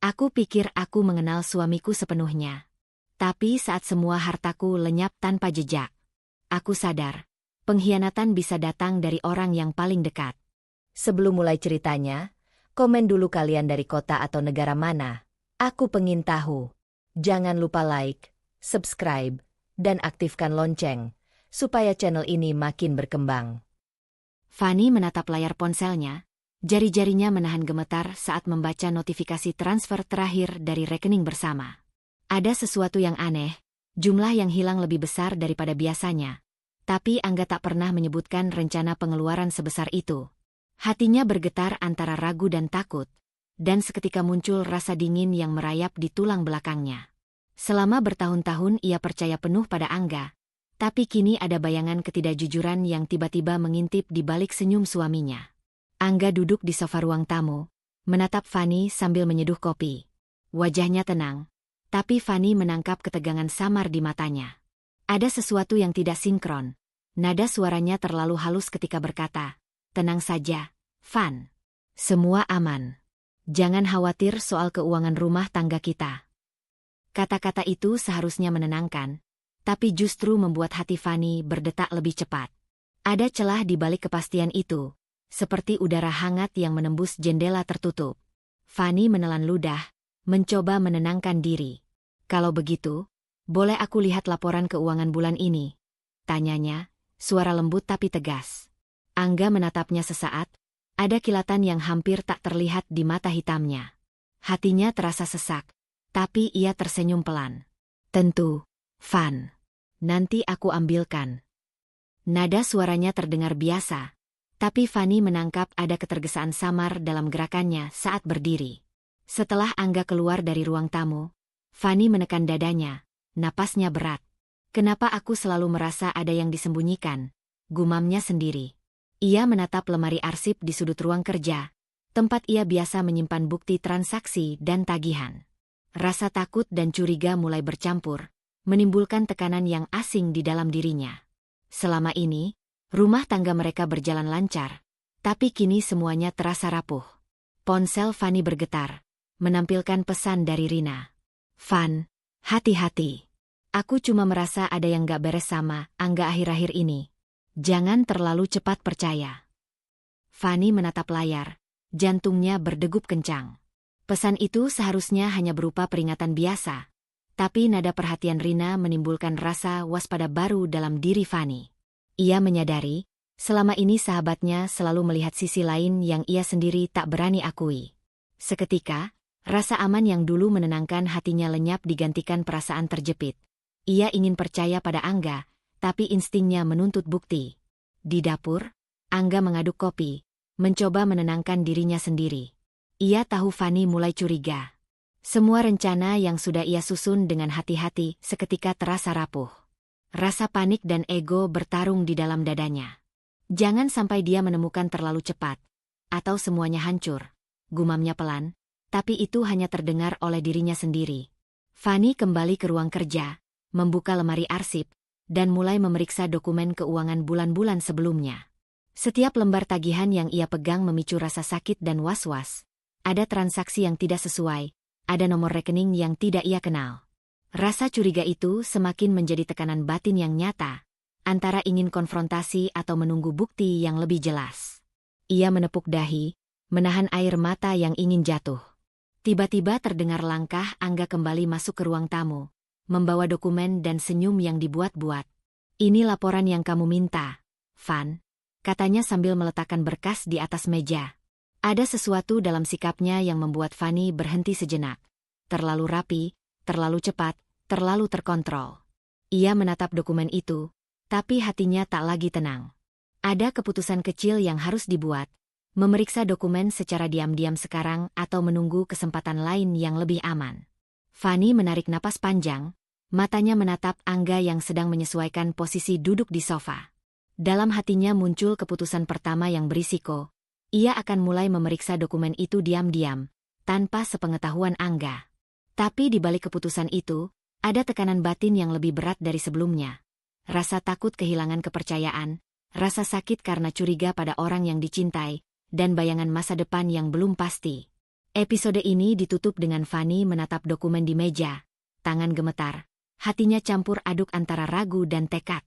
Aku pikir aku mengenal suamiku sepenuhnya. Tapi saat semua hartaku lenyap tanpa jejak, aku sadar, pengkhianatan bisa datang dari orang yang paling dekat. Sebelum mulai ceritanya, komen dulu kalian dari kota atau negara mana. Aku pengen tahu. Jangan lupa like, subscribe, dan aktifkan lonceng, supaya channel ini makin berkembang. Fanny menatap layar ponselnya, jari-jarinya menahan gemetar saat membaca notifikasi transfer terakhir dari rekening bersama. Ada sesuatu yang aneh, jumlah yang hilang lebih besar daripada biasanya. Tapi Angga tak pernah menyebutkan rencana pengeluaran sebesar itu. Hatinya bergetar antara ragu dan takut, dan seketika muncul rasa dingin yang merayap di tulang belakangnya. Selama bertahun-tahun ia percaya penuh pada Angga, tapi kini ada bayangan ketidakjujuran yang tiba-tiba mengintip di balik senyum suaminya. Angga duduk di sofa ruang tamu, menatap Fanny sambil menyeduh kopi. Wajahnya tenang, tapi Fanny menangkap ketegangan samar di matanya. Ada sesuatu yang tidak sinkron. Nada suaranya terlalu halus ketika berkata, "Tenang saja, Van. Semua aman. Jangan khawatir soal keuangan rumah tangga kita." Kata-kata itu seharusnya menenangkan, tapi justru membuat hati Fanny berdetak lebih cepat. Ada celah di balik kepastian itu, seperti udara hangat yang menembus jendela tertutup. Fanny menelan ludah, mencoba menenangkan diri. "Kalau begitu, boleh aku lihat laporan keuangan bulan ini?" tanyanya, suara lembut tapi tegas. Angga menatapnya sesaat, ada kilatan yang hampir tak terlihat di mata hitamnya. Hatinya terasa sesak, tapi ia tersenyum pelan. "Tentu, Van. Nanti aku ambilkan." Nada suaranya terdengar biasa, tapi Fanny menangkap ada ketergesaan samar dalam gerakannya saat berdiri. Setelah Angga keluar dari ruang tamu, Fanny menekan dadanya, napasnya berat. "Kenapa aku selalu merasa ada yang disembunyikan?" gumamnya sendiri. Ia menatap lemari arsip di sudut ruang kerja, tempat ia biasa menyimpan bukti transaksi dan tagihan. Rasa takut dan curiga mulai bercampur, menimbulkan tekanan yang asing di dalam dirinya. Selama ini, rumah tangga mereka berjalan lancar, tapi kini semuanya terasa rapuh. Ponsel Fanny bergetar, menampilkan pesan dari Rina. "Van, hati-hati. Aku cuma merasa ada yang gak beres sama Angga akhir-akhir ini. Jangan terlalu cepat percaya." Fanny menatap layar, jantungnya berdegup kencang. Pesan itu seharusnya hanya berupa peringatan biasa, tapi nada perhatian Rina menimbulkan rasa waspada baru dalam diri Fanny. Ia menyadari, selama ini sahabatnya selalu melihat sisi lain yang ia sendiri tak berani akui. Seketika, rasa aman yang dulu menenangkan hatinya lenyap digantikan perasaan terjepit. Ia ingin percaya pada Angga, tapi instingnya menuntut bukti. Di dapur, Angga mengaduk kopi, mencoba menenangkan dirinya sendiri. Ia tahu Fanny mulai curiga. Semua rencana yang sudah ia susun dengan hati-hati seketika terasa rapuh. Rasa panik dan ego bertarung di dalam dadanya. Jangan sampai dia menemukan terlalu cepat, atau semuanya hancur, gumamnya pelan, tapi itu hanya terdengar oleh dirinya sendiri. Fanny kembali ke ruang kerja, membuka lemari arsip, dan mulai memeriksa dokumen keuangan bulan-bulan sebelumnya. Setiap lembar tagihan yang ia pegang memicu rasa sakit dan was-was. Ada transaksi yang tidak sesuai, ada nomor rekening yang tidak ia kenal. Rasa curiga itu semakin menjadi tekanan batin yang nyata, antara ingin konfrontasi atau menunggu bukti yang lebih jelas. Ia menepuk dahi, menahan air mata yang ingin jatuh. Tiba-tiba terdengar langkah Angga kembali masuk ke ruang tamu, membawa dokumen dan senyum yang dibuat-buat. "Ini laporan yang kamu minta, Van," katanya sambil meletakkan berkas di atas meja. Ada sesuatu dalam sikapnya yang membuat Fanny berhenti sejenak. Terlalu rapi, terlalu cepat, terlalu terkontrol. Ia menatap dokumen itu, tapi hatinya tak lagi tenang. Ada keputusan kecil yang harus dibuat, memeriksa dokumen secara diam-diam sekarang atau menunggu kesempatan lain yang lebih aman. Fanny menarik napas panjang, matanya menatap Angga yang sedang menyesuaikan posisi duduk di sofa. Dalam hatinya muncul keputusan pertama yang berisiko. Ia akan mulai memeriksa dokumen itu diam-diam, tanpa sepengetahuan Angga. Tapi di balik keputusan itu, ada tekanan batin yang lebih berat dari sebelumnya. Rasa takut kehilangan kepercayaan, rasa sakit karena curiga pada orang yang dicintai, dan bayangan masa depan yang belum pasti. Episode ini ditutup dengan Fanny menatap dokumen di meja, tangan gemetar, hatinya campur aduk antara ragu dan tekad.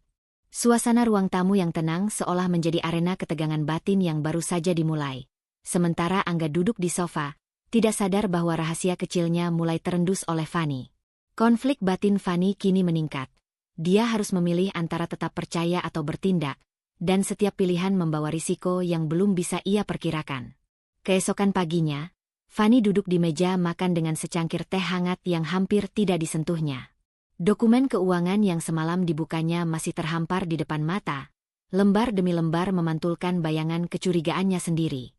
Suasana ruang tamu yang tenang seolah menjadi arena ketegangan batin yang baru saja dimulai. Sementara Angga duduk di sofa, tidak sadar bahwa rahasia kecilnya mulai terendus oleh Fanny. Konflik batin Fanny kini meningkat. Dia harus memilih antara tetap percaya atau bertindak, dan setiap pilihan membawa risiko yang belum bisa ia perkirakan. Keesokan paginya, Fanny duduk di meja makan dengan secangkir teh hangat yang hampir tidak disentuhnya. Dokumen keuangan yang semalam dibukanya masih terhampar di depan mata. Lembar demi lembar memantulkan bayangan kecurigaannya sendiri.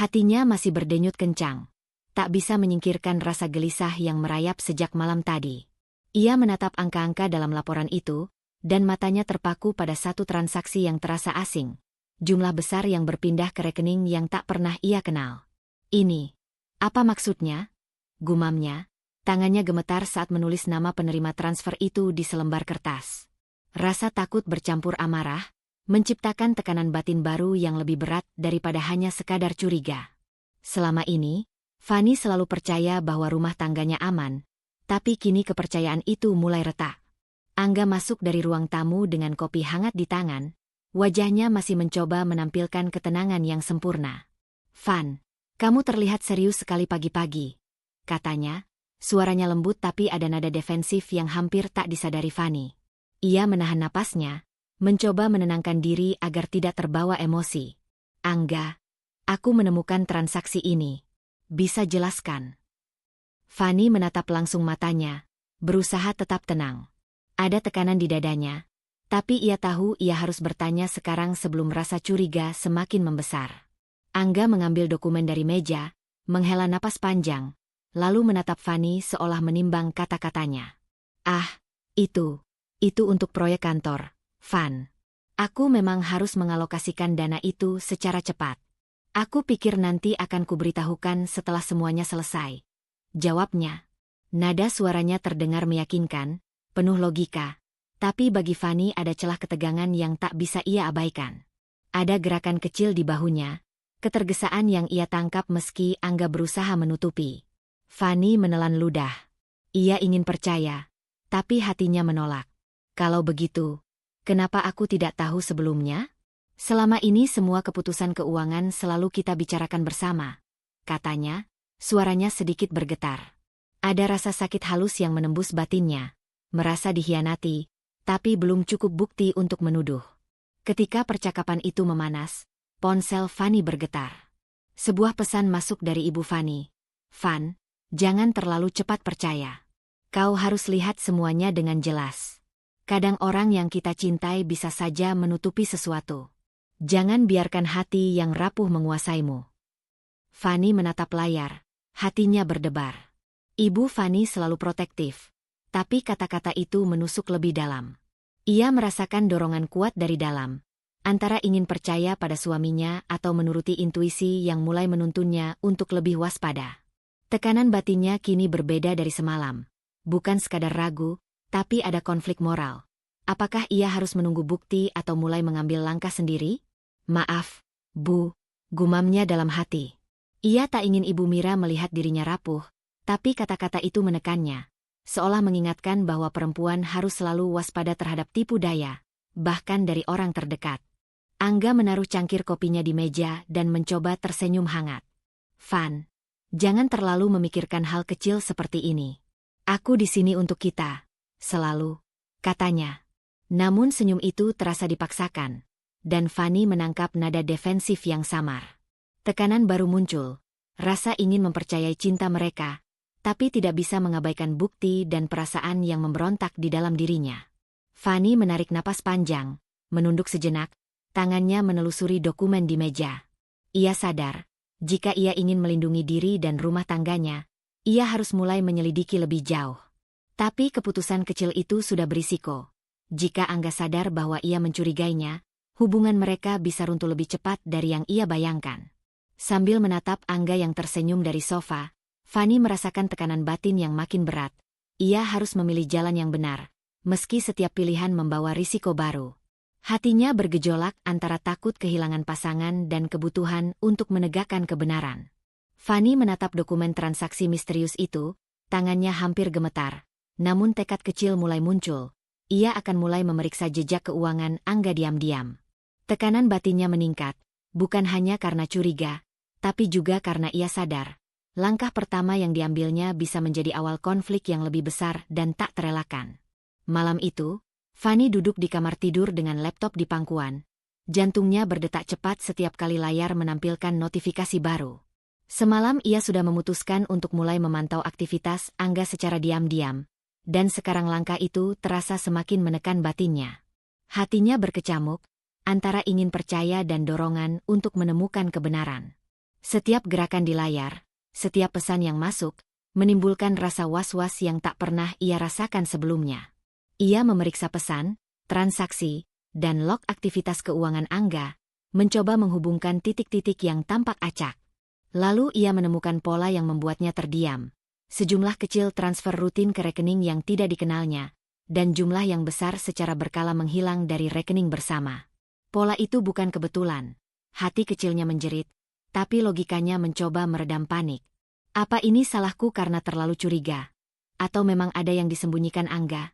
Hatinya masih berdenyut kencang. Tak bisa menyingkirkan rasa gelisah yang merayap sejak malam tadi. Ia menatap angka-angka dalam laporan itu, dan matanya terpaku pada satu transaksi yang terasa asing. Jumlah besar yang berpindah ke rekening yang tak pernah ia kenal. Ini, apa maksudnya? Gumamnya. Tangannya gemetar saat menulis nama penerima transfer itu di selembar kertas. Rasa takut bercampur amarah, menciptakan tekanan batin baru yang lebih berat daripada hanya sekadar curiga. Selama ini, Fanny selalu percaya bahwa rumah tangganya aman, tapi kini kepercayaan itu mulai retak. Angga masuk dari ruang tamu dengan kopi hangat di tangan, wajahnya masih mencoba menampilkan ketenangan yang sempurna. "Van, kamu terlihat serius sekali pagi-pagi," katanya. Suaranya lembut tapi ada nada defensif yang hampir tak disadari Fanny. Ia menahan napasnya, mencoba menenangkan diri agar tidak terbawa emosi. "Angga, aku menemukan transaksi ini. Bisa jelaskan?" Fanny menatap langsung matanya, berusaha tetap tenang. Ada tekanan di dadanya, tapi ia tahu ia harus bertanya sekarang sebelum rasa curiga semakin membesar. Angga mengambil dokumen dari meja, menghela napas panjang, lalu menatap Fanny seolah menimbang kata-katanya. Itu untuk proyek kantor, Van. Aku memang harus mengalokasikan dana itu secara cepat. Aku pikir nanti akan kuberitahukan setelah semuanya selesai," jawabnya. Nada suaranya terdengar meyakinkan, penuh logika, tapi bagi Fanny ada celah ketegangan yang tak bisa ia abaikan. Ada gerakan kecil di bahunya, ketergesaan yang ia tangkap meski Angga berusaha menutupi. Fanny menelan ludah. Ia ingin percaya, tapi hatinya menolak. "Kalau begitu, kenapa aku tidak tahu sebelumnya? Selama ini semua keputusan keuangan selalu kita bicarakan bersama," katanya, suaranya sedikit bergetar. Ada rasa sakit halus yang menembus batinnya, merasa dikhianati, tapi belum cukup bukti untuk menuduh. Ketika percakapan itu memanas, ponsel Fanny bergetar. Sebuah pesan masuk dari ibu Fanny. "Van, jangan terlalu cepat percaya. Kau harus lihat semuanya dengan jelas. Kadang orang yang kita cintai bisa saja menutupi sesuatu. Jangan biarkan hati yang rapuh menguasaimu." Fanny menatap layar, hatinya berdebar. Ibu Fanny selalu protektif, tapi kata-kata itu menusuk lebih dalam. Ia merasakan dorongan kuat dari dalam, antara ingin percaya pada suaminya atau menuruti intuisi yang mulai menuntunnya untuk lebih waspada. Tekanan batinnya kini berbeda dari semalam. Bukan sekadar ragu, tapi ada konflik moral. Apakah ia harus menunggu bukti atau mulai mengambil langkah sendiri? "Maaf, Bu," gumamnya dalam hati. Ia tak ingin Ibu Mira melihat dirinya rapuh, tapi kata-kata itu menekannya, seolah mengingatkan bahwa perempuan harus selalu waspada terhadap tipu daya, bahkan dari orang terdekat. Angga menaruh cangkir kopinya di meja dan mencoba tersenyum hangat. "Van, jangan terlalu memikirkan hal kecil seperti ini. Aku di sini untuk kita, selalu," katanya. Namun senyum itu terasa dipaksakan, dan Fanny menangkap nada defensif yang samar. Tekanan baru muncul, rasa ingin mempercayai cinta mereka, tapi tidak bisa mengabaikan bukti dan perasaan yang memberontak di dalam dirinya. Fanny menarik napas panjang, menunduk sejenak, tangannya menelusuri dokumen di meja. Ia sadar, jika ia ingin melindungi diri dan rumah tangganya, ia harus mulai menyelidiki lebih jauh. Tapi keputusan kecil itu sudah berisiko. Jika Angga sadar bahwa ia mencurigainya, hubungan mereka bisa runtuh lebih cepat dari yang ia bayangkan. Sambil menatap Angga yang tersenyum dari sofa, Fanny merasakan tekanan batin yang makin berat. Ia harus memilih jalan yang benar, meski setiap pilihan membawa risiko baru. Hatinya bergejolak antara takut kehilangan pasangan dan kebutuhan untuk menegakkan kebenaran. Fanny menatap dokumen transaksi misterius itu, tangannya hampir gemetar. Namun tekad kecil mulai muncul. Ia akan mulai memeriksa jejak keuangan Angga diam-diam. Tekanan batinnya meningkat, bukan hanya karena curiga, tapi juga karena ia sadar. Langkah pertama yang diambilnya bisa menjadi awal konflik yang lebih besar dan tak terelakkan. Malam itu, Fanny duduk di kamar tidur dengan laptop di pangkuan. Jantungnya berdetak cepat setiap kali layar menampilkan notifikasi baru. Semalam ia sudah memutuskan untuk mulai memantau aktivitas Angga secara diam-diam, dan sekarang langkah itu terasa semakin menekan batinnya. Hatinya berkecamuk, antara ingin percaya dan dorongan untuk menemukan kebenaran. Setiap gerakan di layar, setiap pesan yang masuk, menimbulkan rasa was-was yang tak pernah ia rasakan sebelumnya. Ia memeriksa pesan, transaksi, dan log aktivitas keuangan Angga, mencoba menghubungkan titik-titik yang tampak acak. Lalu ia menemukan pola yang membuatnya terdiam. Sejumlah kecil transfer rutin ke rekening yang tidak dikenalnya, dan jumlah yang besar secara berkala menghilang dari rekening bersama. Pola itu bukan kebetulan. Hati kecilnya menjerit, tapi logikanya mencoba meredam panik. Apa ini salahku karena terlalu curiga? Atau memang ada yang disembunyikan Angga?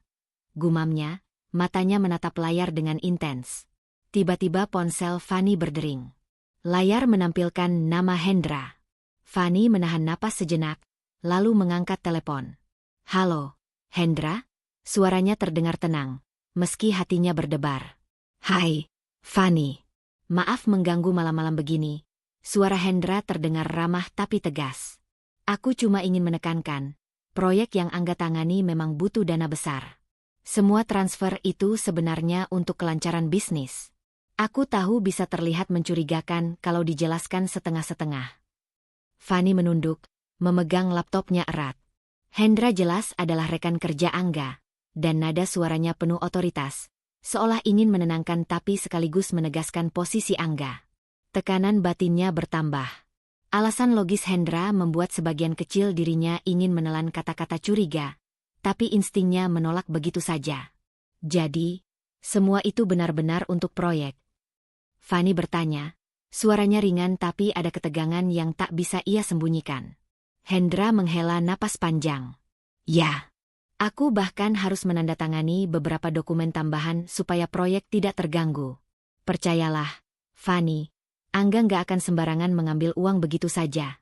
Gumamnya, matanya menatap layar dengan intens. Tiba-tiba ponsel Fanny berdering. Layar menampilkan nama Hendra. Fanny menahan napas sejenak, lalu mengangkat telepon. "Halo, Hendra?" Suaranya terdengar tenang, meski hatinya berdebar. "Hai, Fanny. Maaf mengganggu malam-malam begini." Suara Hendra terdengar ramah tapi tegas. "Aku cuma ingin menekankan, proyek yang Angga tangani memang butuh dana besar. Semua transfer itu sebenarnya untuk kelancaran bisnis. Aku tahu bisa terlihat mencurigakan kalau dijelaskan setengah-setengah." Fanny menunduk, memegang laptopnya erat. Hendra jelas adalah rekan kerja Angga, dan nada suaranya penuh otoritas, seolah ingin menenangkan tapi sekaligus menegaskan posisi Angga. Tekanan batinnya bertambah. Alasan logis Hendra membuat sebagian kecil dirinya ingin menelan kata-kata curiga, tapi instingnya menolak begitu saja. "Jadi, semua itu benar-benar untuk proyek?" Fanny bertanya, suaranya ringan tapi ada ketegangan yang tak bisa ia sembunyikan. Hendra menghela napas panjang. "Ya. Aku bahkan harus menandatangani beberapa dokumen tambahan supaya proyek tidak terganggu. Percayalah, Fanny, Angga nggak akan sembarangan mengambil uang begitu saja."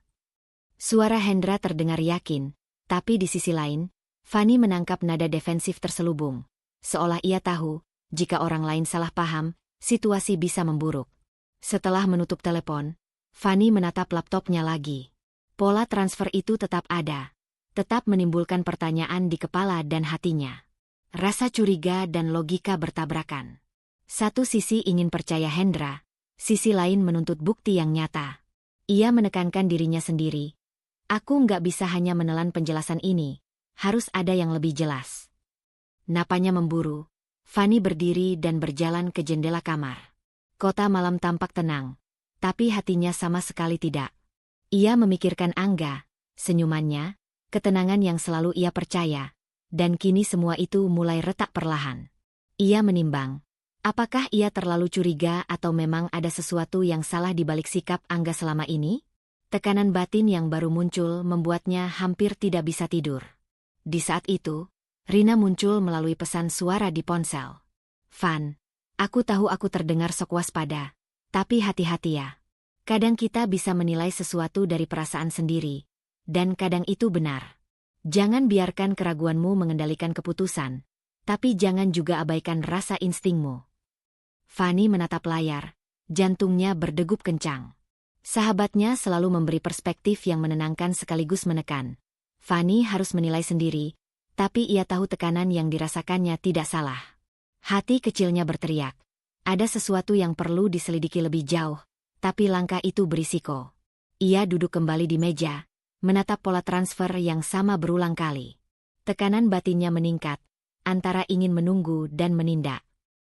Suara Hendra terdengar yakin, tapi di sisi lain, Fanny menangkap nada defensif terselubung. Seolah ia tahu, jika orang lain salah paham, situasi bisa memburuk. Setelah menutup telepon, Fanny menatap laptopnya lagi. Pola transfer itu tetap ada, tetap menimbulkan pertanyaan di kepala dan hatinya. Rasa curiga dan logika bertabrakan. Satu sisi ingin percaya Hendra, sisi lain menuntut bukti yang nyata. Ia menekankan dirinya sendiri. "Aku nggak bisa hanya menelan penjelasan ini, harus ada yang lebih jelas." Napanya memburu. Fanny berdiri dan berjalan ke jendela kamar. Kota malam tampak tenang, tapi hatinya sama sekali tidak. Ia memikirkan Angga, senyumannya, ketenangan yang selalu ia percaya, dan kini semua itu mulai retak perlahan. Ia menimbang, apakah ia terlalu curiga atau memang ada sesuatu yang salah di balik sikap Angga selama ini? Tekanan batin yang baru muncul membuatnya hampir tidak bisa tidur. Di saat itu, Rina muncul melalui pesan suara di ponsel. "Van, aku tahu aku terdengar sok waspada, tapi hati-hati ya. Kadang kita bisa menilai sesuatu dari perasaan sendiri, dan kadang itu benar. Jangan biarkan keraguanmu mengendalikan keputusan, tapi jangan juga abaikan rasa instingmu." Fanny menatap layar, jantungnya berdegup kencang. Sahabatnya selalu memberi perspektif yang menenangkan sekaligus menekan. Fanny harus menilai sendiri, tapi ia tahu tekanan yang dirasakannya tidak salah. Hati kecilnya berteriak, ada sesuatu yang perlu diselidiki lebih jauh. Tapi langkah itu berisiko. Ia duduk kembali di meja, menatap pola transfer yang sama berulang kali. Tekanan batinnya meningkat, antara ingin menunggu dan menindak.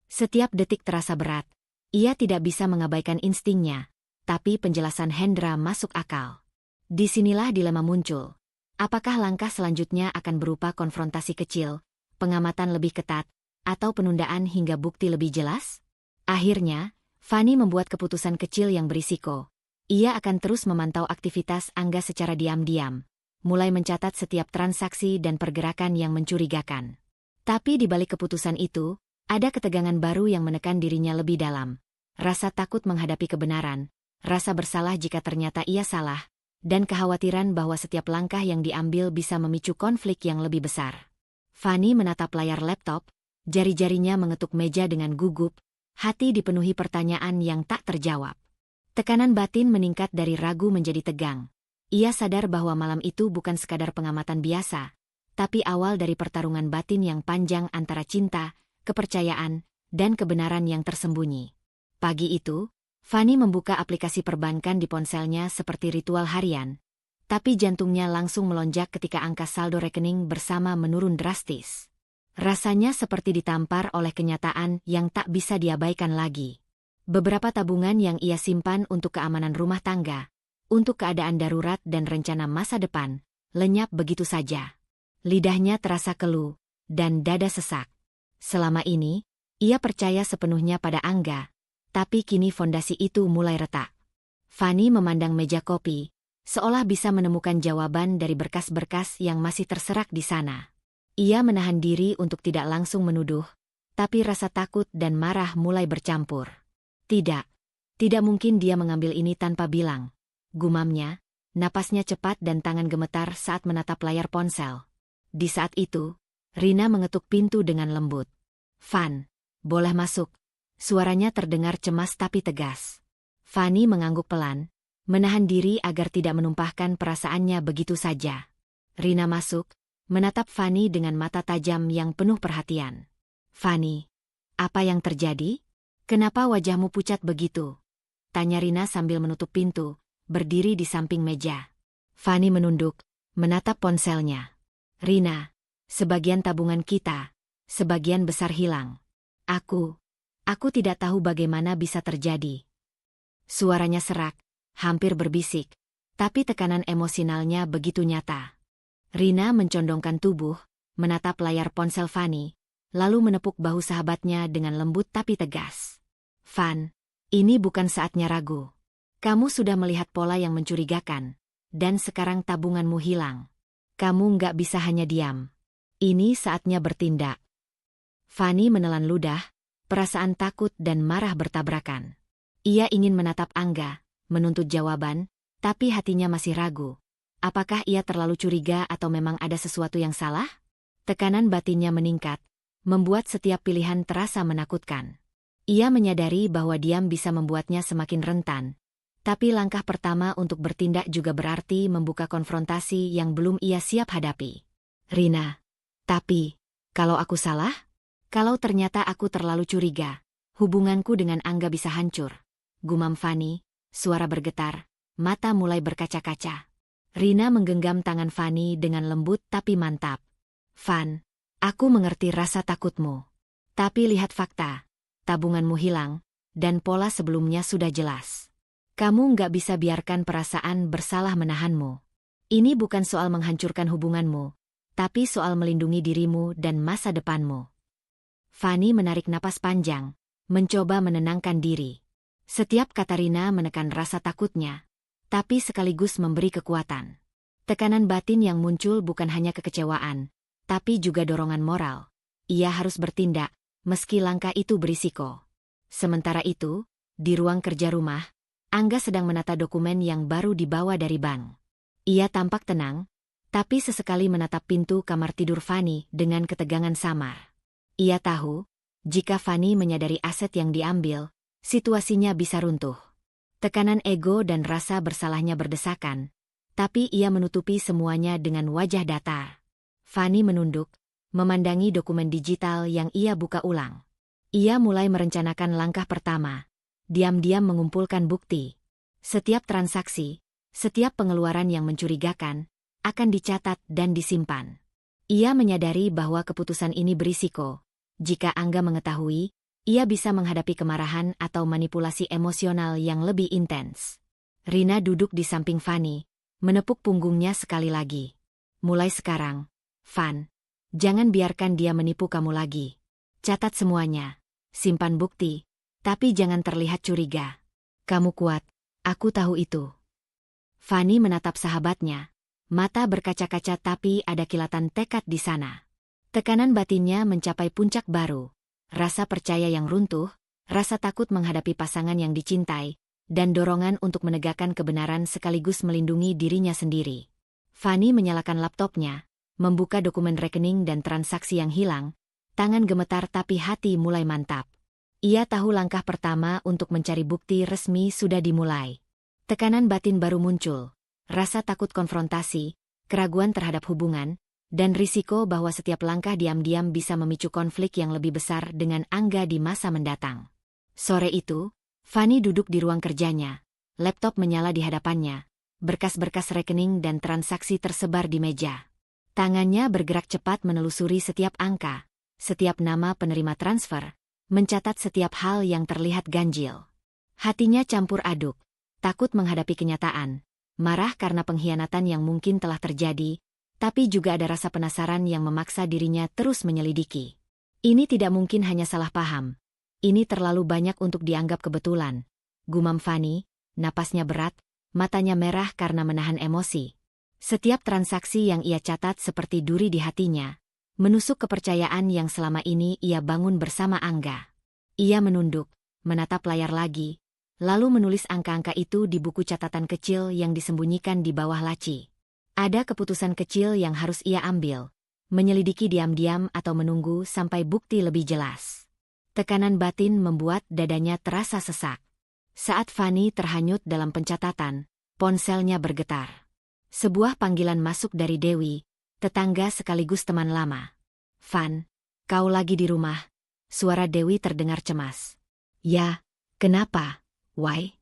Setiap detik terasa berat. Ia tidak bisa mengabaikan instingnya, tapi penjelasan Hendra masuk akal. Disinilah dilema muncul. Apakah langkah selanjutnya akan berupa konfrontasi kecil, pengamatan lebih ketat, atau penundaan hingga bukti lebih jelas? Akhirnya, Fanny membuat keputusan kecil yang berisiko. Ia akan terus memantau aktivitas Angga secara diam-diam, mulai mencatat setiap transaksi dan pergerakan yang mencurigakan. Tapi di balik keputusan itu, ada ketegangan baru yang menekan dirinya lebih dalam. Rasa takut menghadapi kebenaran, rasa bersalah jika ternyata ia salah, dan kekhawatiran bahwa setiap langkah yang diambil bisa memicu konflik yang lebih besar. Fanny menatap layar laptop, jari-jarinya mengetuk meja dengan gugup, hati dipenuhi pertanyaan yang tak terjawab. Tekanan batin meningkat dari ragu menjadi tegang. Ia sadar bahwa malam itu bukan sekadar pengamatan biasa, tapi awal dari pertarungan batin yang panjang antara cinta, kepercayaan, dan kebenaran yang tersembunyi. Pagi itu, Fanny membuka aplikasi perbankan di ponselnya seperti ritual harian, tapi jantungnya langsung melonjak ketika angka saldo rekening bersama menurun drastis. Rasanya seperti ditampar oleh kenyataan yang tak bisa diabaikan lagi. Beberapa tabungan yang ia simpan untuk keamanan rumah tangga, untuk keadaan darurat dan rencana masa depan, lenyap begitu saja. Lidahnya terasa keluh, dan dada sesak. Selama ini, ia percaya sepenuhnya pada Angga, tapi kini fondasi itu mulai retak. Fanny memandang meja kopi, seolah bisa menemukan jawaban dari berkas-berkas yang masih terserak di sana. Ia menahan diri untuk tidak langsung menuduh, tapi rasa takut dan marah mulai bercampur. Tidak mungkin dia mengambil ini tanpa bilang. Gumamnya, napasnya cepat dan tangan gemetar saat menatap layar ponsel. Di saat itu, Rina mengetuk pintu dengan lembut. "Van, boleh masuk?" Suaranya terdengar cemas tapi tegas. Fanny mengangguk pelan, menahan diri agar tidak menumpahkan perasaannya begitu saja. Rina masuk, menatap Fanny dengan mata tajam yang penuh perhatian. "Fanny, apa yang terjadi? Kenapa wajahmu pucat begitu?" tanya Rina sambil menutup pintu, berdiri di samping meja. Fanny menunduk, menatap ponselnya. "Rina, sebagian tabungan kita, sebagian besar hilang. Aku tidak tahu bagaimana bisa terjadi." Suaranya serak, hampir berbisik, tapi tekanan emosionalnya begitu nyata. Rina mencondongkan tubuh, menatap layar ponsel Fanny, lalu menepuk bahu sahabatnya dengan lembut tapi tegas. "Van, ini bukan saatnya ragu. Kamu sudah melihat pola yang mencurigakan, dan sekarang tabunganmu hilang. Kamu nggak bisa hanya diam. Ini saatnya bertindak." Fanny menelan ludah, perasaan takut dan marah bertabrakan. Ia ingin menatap Angga, menuntut jawaban, tapi hatinya masih ragu. Apakah ia terlalu curiga atau memang ada sesuatu yang salah? Tekanan batinnya meningkat, membuat setiap pilihan terasa menakutkan. Ia menyadari bahwa diam bisa membuatnya semakin rentan, tapi langkah pertama untuk bertindak juga berarti membuka konfrontasi yang belum ia siap hadapi. "Rina, tapi, kalau aku salah? Kalau ternyata aku terlalu curiga, hubunganku dengan Angga bisa hancur." Gumam Fanny, suara bergetar, mata mulai berkaca-kaca. Rina menggenggam tangan Fanny dengan lembut tapi mantap. "Van, aku mengerti rasa takutmu. Tapi lihat fakta. Tabunganmu hilang, dan pola sebelumnya sudah jelas. Kamu nggak bisa biarkan perasaan bersalah menahanmu. Ini bukan soal menghancurkan hubunganmu, tapi soal melindungi dirimu dan masa depanmu." Fanny menarik napas panjang, mencoba menenangkan diri. Setiap kata Rina menekan rasa takutnya, tapi sekaligus memberi kekuatan. Tekanan batin yang muncul bukan hanya kekecewaan, tapi juga dorongan moral. Ia harus bertindak, meski langkah itu berisiko. Sementara itu, di ruang kerja rumah, Angga sedang menata dokumen yang baru dibawa dari bank. Ia tampak tenang, tapi sesekali menatap pintu kamar tidur Fanny dengan ketegangan samar. Ia tahu, jika Fanny menyadari aset yang diambil, situasinya bisa runtuh. Tekanan ego dan rasa bersalahnya berdesakan, tapi ia menutupi semuanya dengan wajah datar. Fanny menunduk, memandangi dokumen digital yang ia buka ulang. Ia mulai merencanakan langkah pertama, diam-diam mengumpulkan bukti. Setiap transaksi, setiap pengeluaran yang mencurigakan, akan dicatat dan disimpan. Ia menyadari bahwa keputusan ini berisiko. Jika Angga mengetahui, ia bisa menghadapi kemarahan atau manipulasi emosional yang lebih intens. Rina duduk di samping Fanny, menepuk punggungnya sekali lagi. "Mulai sekarang, Van, jangan biarkan dia menipu kamu lagi. Catat semuanya, simpan bukti, tapi jangan terlihat curiga. Kamu kuat, Aku tahu itu. Fanny menatap sahabatnya. Mata berkaca-kaca tapi ada kilatan tekad di sana. Tekanan batinnya mencapai puncak baru. Rasa percaya yang runtuh, rasa takut menghadapi pasangan yang dicintai, dan dorongan untuk menegakkan kebenaran sekaligus melindungi dirinya sendiri. Fanny menyalakan laptopnya, membuka dokumen rekening dan transaksi yang hilang, tangan gemetar tapi hati mulai mantap. Ia tahu langkah pertama untuk mencari bukti resmi sudah dimulai. Tekanan batin baru muncul, rasa takut konfrontasi, keraguan terhadap hubungan, dan risiko bahwa setiap langkah diam-diam bisa memicu konflik yang lebih besar dengan Angga di masa mendatang. Sore itu, Fanny duduk di ruang kerjanya, laptop menyala di hadapannya, berkas-berkas rekening dan transaksi tersebar di meja. Tangannya bergerak cepat menelusuri setiap angka, setiap nama penerima transfer, mencatat setiap hal yang terlihat ganjil. Hatinya campur aduk. Takut menghadapi kenyataan, marah karena pengkhianatan yang mungkin telah terjadi, tapi juga ada rasa penasaran yang memaksa dirinya terus menyelidiki. Ini tidak mungkin hanya salah paham. Ini terlalu banyak untuk dianggap kebetulan. Gumam Fanny, napasnya berat, matanya merah karena menahan emosi. Setiap transaksi yang ia catat seperti duri di hatinya, menusuk kepercayaan yang selama ini ia bangun bersama Angga. Ia menunduk, menatap layar lagi, lalu menulis angka-angka itu di buku catatan kecil yang disembunyikan di bawah laci. Ada keputusan kecil yang harus ia ambil, menyelidiki diam-diam atau menunggu sampai bukti lebih jelas. Tekanan batin membuat dadanya terasa sesak. Saat Fanny terhanyut dalam pencatatan, ponselnya bergetar. Sebuah panggilan masuk dari Dewi, tetangga sekaligus teman lama. "Van, kau lagi di rumah?" Suara Dewi terdengar cemas. "Ya, kenapa? Why?"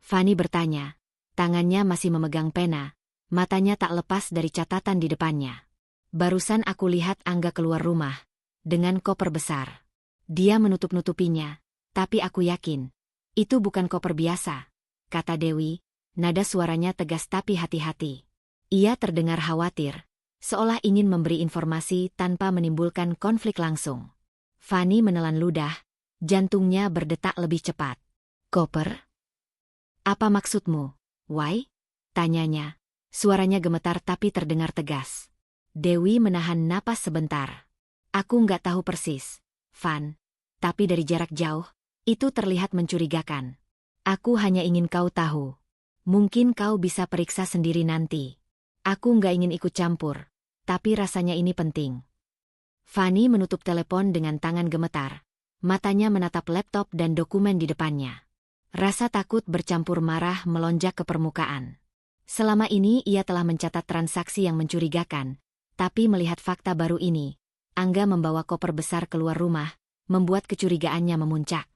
Fanny bertanya. Tangannya masih memegang pena, matanya tak lepas dari catatan di depannya. "Barusan aku lihat Angga keluar rumah, dengan koper besar. Dia menutup-nutupinya, tapi aku yakin, itu bukan koper biasa," kata Dewi, nada suaranya tegas tapi hati-hati. Ia terdengar khawatir, seolah ingin memberi informasi tanpa menimbulkan konflik langsung. Fanny menelan ludah, jantungnya berdetak lebih cepat. "Koper? Apa maksudmu, Why?" tanyanya. Suaranya gemetar tapi terdengar tegas. Dewi menahan napas sebentar. "Aku nggak tahu persis, Van. Tapi dari jarak jauh, itu terlihat mencurigakan. Aku hanya ingin kau tahu. Mungkin kau bisa periksa sendiri nanti. Aku nggak ingin ikut campur, tapi rasanya ini penting." Fanny menutup telepon dengan tangan gemetar. Matanya menatap laptop dan dokumen di depannya. Rasa takut bercampur marah melonjak ke permukaan. Selama ini ia telah mencatat transaksi yang mencurigakan, tapi melihat fakta baru ini, Angga membawa koper besar keluar rumah, membuat kecurigaannya memuncak.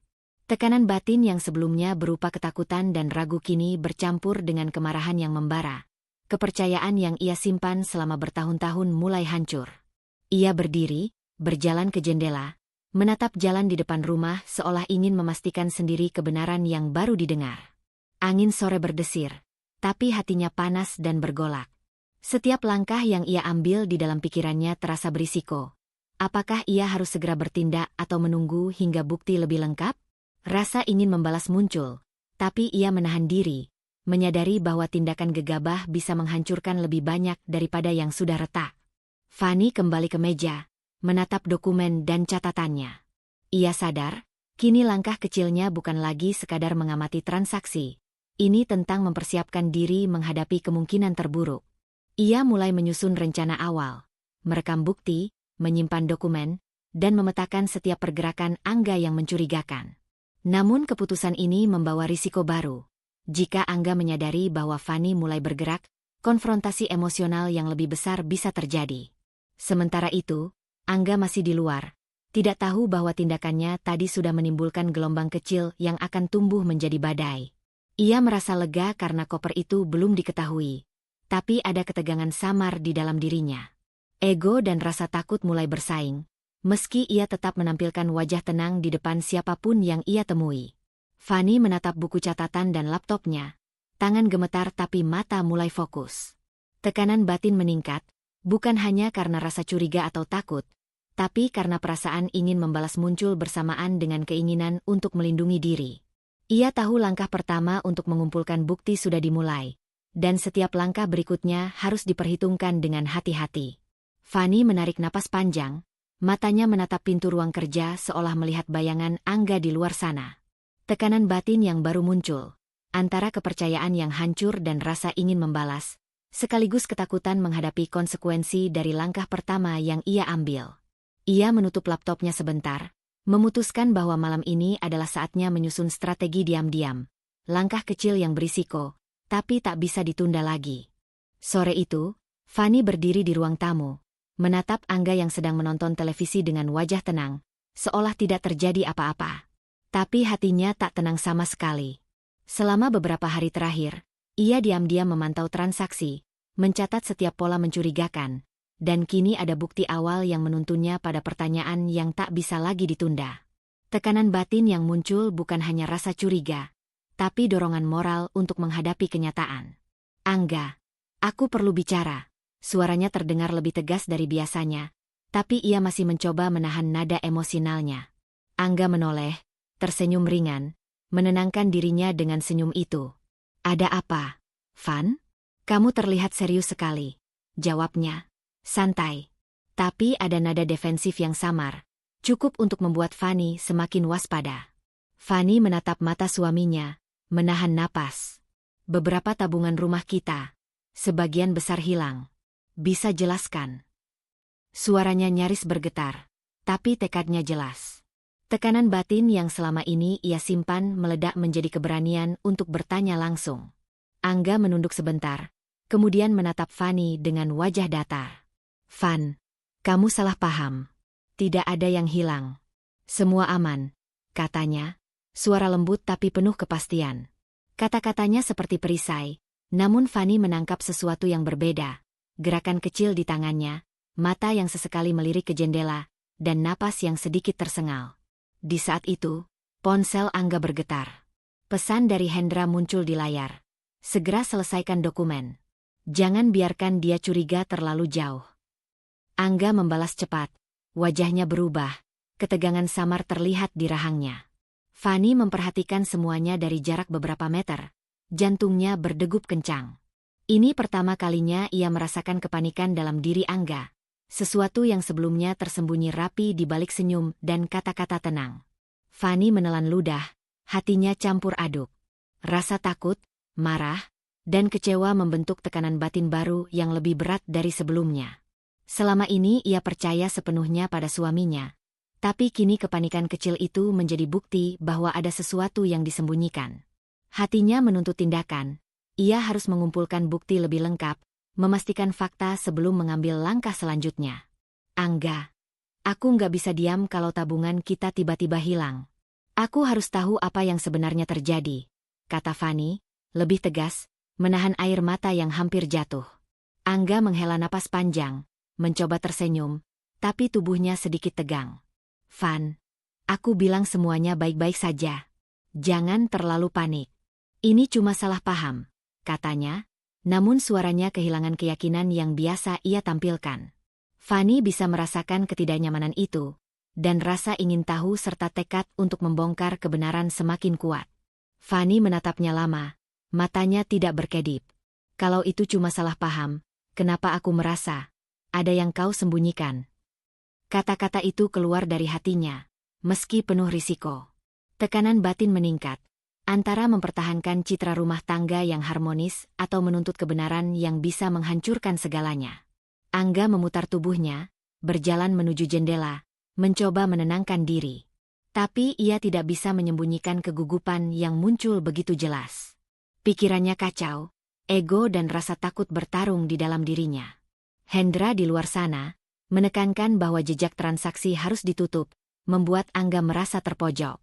Tekanan batin yang sebelumnya berupa ketakutan dan ragu kini bercampur dengan kemarahan yang membara. Kepercayaan yang ia simpan selama bertahun-tahun mulai hancur. Ia berdiri, berjalan ke jendela, menatap jalan di depan rumah seolah ingin memastikan sendiri kebenaran yang baru didengar. Angin sore berdesir, tapi hatinya panas dan bergolak. Setiap langkah yang ia ambil di dalam pikirannya terasa berisiko. Apakah ia harus segera bertindak atau menunggu hingga bukti lebih lengkap? Rasa ingin membalas muncul, tapi ia menahan diri, menyadari bahwa tindakan gegabah bisa menghancurkan lebih banyak daripada yang sudah retak. Fanny kembali ke meja, menatap dokumen dan catatannya. Ia sadar, kini langkah kecilnya bukan lagi sekadar mengamati transaksi. Ini tentang mempersiapkan diri menghadapi kemungkinan terburuk. Ia mulai menyusun rencana awal, merekam bukti, menyimpan dokumen, dan memetakan setiap pergerakan Angga yang mencurigakan. Namun keputusan ini membawa risiko baru. Jika Angga menyadari bahwa Fanny mulai bergerak, konfrontasi emosional yang lebih besar bisa terjadi. Sementara itu, Angga masih di luar, tidak tahu bahwa tindakannya tadi sudah menimbulkan gelombang kecil yang akan tumbuh menjadi badai. Ia merasa lega karena koper itu belum diketahui, tapi ada ketegangan samar di dalam dirinya. Ego dan rasa takut mulai bersaing, meski ia tetap menampilkan wajah tenang di depan siapapun yang ia temui. Fanny menatap buku catatan dan laptopnya, tangan gemetar tapi mata mulai fokus. Tekanan batin meningkat, bukan hanya karena rasa curiga atau takut, tapi karena perasaan ingin membalas muncul bersamaan dengan keinginan untuk melindungi diri. Ia tahu langkah pertama untuk mengumpulkan bukti sudah dimulai, dan setiap langkah berikutnya harus diperhitungkan dengan hati-hati. Fanny menarik napas panjang, matanya menatap pintu ruang kerja seolah melihat bayangan Angga di luar sana. Tekanan batin yang baru muncul, antara kepercayaan yang hancur dan rasa ingin membalas, sekaligus ketakutan menghadapi konsekuensi dari langkah pertama yang ia ambil. Ia menutup laptopnya sebentar, memutuskan bahwa malam ini adalah saatnya menyusun strategi diam-diam. Langkah kecil yang berisiko, tapi tak bisa ditunda lagi. Sore itu, Fanny berdiri di ruang tamu, menatap Angga yang sedang menonton televisi dengan wajah tenang, seolah tidak terjadi apa-apa. Tapi hatinya tak tenang sama sekali. Selama beberapa hari terakhir, ia diam-diam memantau transaksi, mencatat setiap pola mencurigakan, dan kini ada bukti awal yang menuntunnya pada pertanyaan yang tak bisa lagi ditunda. Tekanan batin yang muncul bukan hanya rasa curiga, tapi dorongan moral untuk menghadapi kenyataan. Angga, aku perlu bicara. Suaranya terdengar lebih tegas dari biasanya, tapi ia masih mencoba menahan nada emosionalnya. Angga menoleh, tersenyum ringan, menenangkan dirinya dengan senyum itu. Ada apa, Van? Kamu terlihat serius sekali, jawabnya. Santai. Tapi ada nada defensif yang samar, cukup untuk membuat Fanny semakin waspada. Fanny menatap mata suaminya, menahan napas. Beberapa tabungan rumah kita, sebagian besar hilang. Bisa jelaskan? Suaranya nyaris bergetar, tapi tekadnya jelas. Tekanan batin yang selama ini ia simpan meledak menjadi keberanian untuk bertanya langsung. Angga menunduk sebentar, kemudian menatap Fanny dengan wajah datar. Van, kamu salah paham. Tidak ada yang hilang. Semua aman, katanya, suara lembut tapi penuh kepastian. Kata-katanya seperti perisai, namun Fanny menangkap sesuatu yang berbeda. Gerakan kecil di tangannya, mata yang sesekali melirik ke jendela, dan napas yang sedikit tersengal. Di saat itu, ponsel Angga bergetar. Pesan dari Hendra muncul di layar. Segera selesaikan dokumen. Jangan biarkan dia curiga terlalu jauh. Angga membalas cepat, wajahnya berubah, ketegangan samar terlihat di rahangnya. Fanny memperhatikan semuanya dari jarak beberapa meter, jantungnya berdegup kencang. Ini pertama kalinya ia merasakan kepanikan dalam diri Angga, sesuatu yang sebelumnya tersembunyi rapi di balik senyum dan kata-kata tenang. Fanny menelan ludah, hatinya campur aduk. Rasa takut, marah, dan kecewa membentuk tekanan batin baru yang lebih berat dari sebelumnya. Selama ini ia percaya sepenuhnya pada suaminya, tapi kini kepanikan kecil itu menjadi bukti bahwa ada sesuatu yang disembunyikan. Hatinya menuntut tindakan, ia harus mengumpulkan bukti lebih lengkap, memastikan fakta sebelum mengambil langkah selanjutnya. Angga, aku nggak bisa diam kalau tabungan kita tiba-tiba hilang. Aku harus tahu apa yang sebenarnya terjadi, kata Fanny, lebih tegas, menahan air mata yang hampir jatuh. Angga menghela napas panjang, mencoba tersenyum, tapi tubuhnya sedikit tegang. Van, aku bilang semuanya baik-baik saja. Jangan terlalu panik. Ini cuma salah paham, katanya, namun suaranya kehilangan keyakinan yang biasa ia tampilkan. Fanny bisa merasakan ketidaknyamanan itu, dan rasa ingin tahu serta tekad untuk membongkar kebenaran semakin kuat. Fanny menatapnya lama, matanya tidak berkedip. Kalau itu cuma salah paham, kenapa aku merasa ada yang kau sembunyikan? Kata-kata itu keluar dari hatinya, meski penuh risiko. Tekanan batin meningkat, antara mempertahankan citra rumah tangga yang harmonis atau menuntut kebenaran yang bisa menghancurkan segalanya. Angga memutar tubuhnya, berjalan menuju jendela, mencoba menenangkan diri. Tapi ia tidak bisa menyembunyikan kegugupan yang muncul begitu jelas. Pikirannya kacau, ego dan rasa takut bertarung di dalam dirinya. Hendra di luar sana, menekankan bahwa jejak transaksi harus ditutup, membuat Angga merasa terpojok.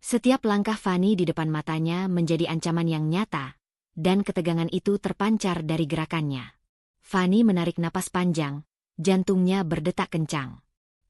Setiap langkah Fanny di depan matanya menjadi ancaman yang nyata, dan ketegangan itu terpancar dari gerakannya. Fanny menarik napas panjang, jantungnya berdetak kencang.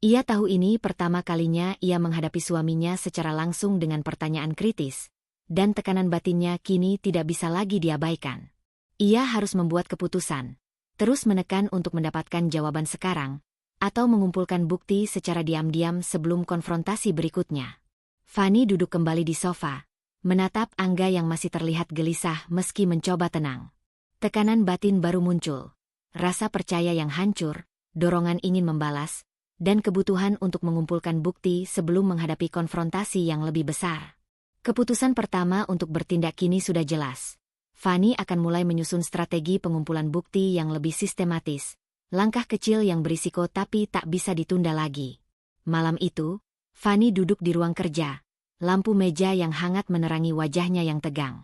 Ia tahu ini pertama kalinya ia menghadapi suaminya secara langsung dengan pertanyaan kritis, dan tekanan batinnya kini tidak bisa lagi diabaikan. Ia harus membuat keputusan, terus menekan untuk mendapatkan jawaban sekarang, atau mengumpulkan bukti secara diam-diam sebelum konfrontasi berikutnya. Fanny duduk kembali di sofa, menatap Angga yang masih terlihat gelisah meski mencoba tenang. Tekanan batin baru muncul. Rasa percaya yang hancur, dorongan ingin membalas, dan kebutuhan untuk mengumpulkan bukti sebelum menghadapi konfrontasi yang lebih besar. Keputusan pertama untuk bertindak kini sudah jelas. Fanny akan mulai menyusun strategi pengumpulan bukti yang lebih sistematis, langkah kecil yang berisiko tapi tak bisa ditunda lagi. Malam itu, Fanny duduk di ruang kerja, lampu meja yang hangat menerangi wajahnya yang tegang.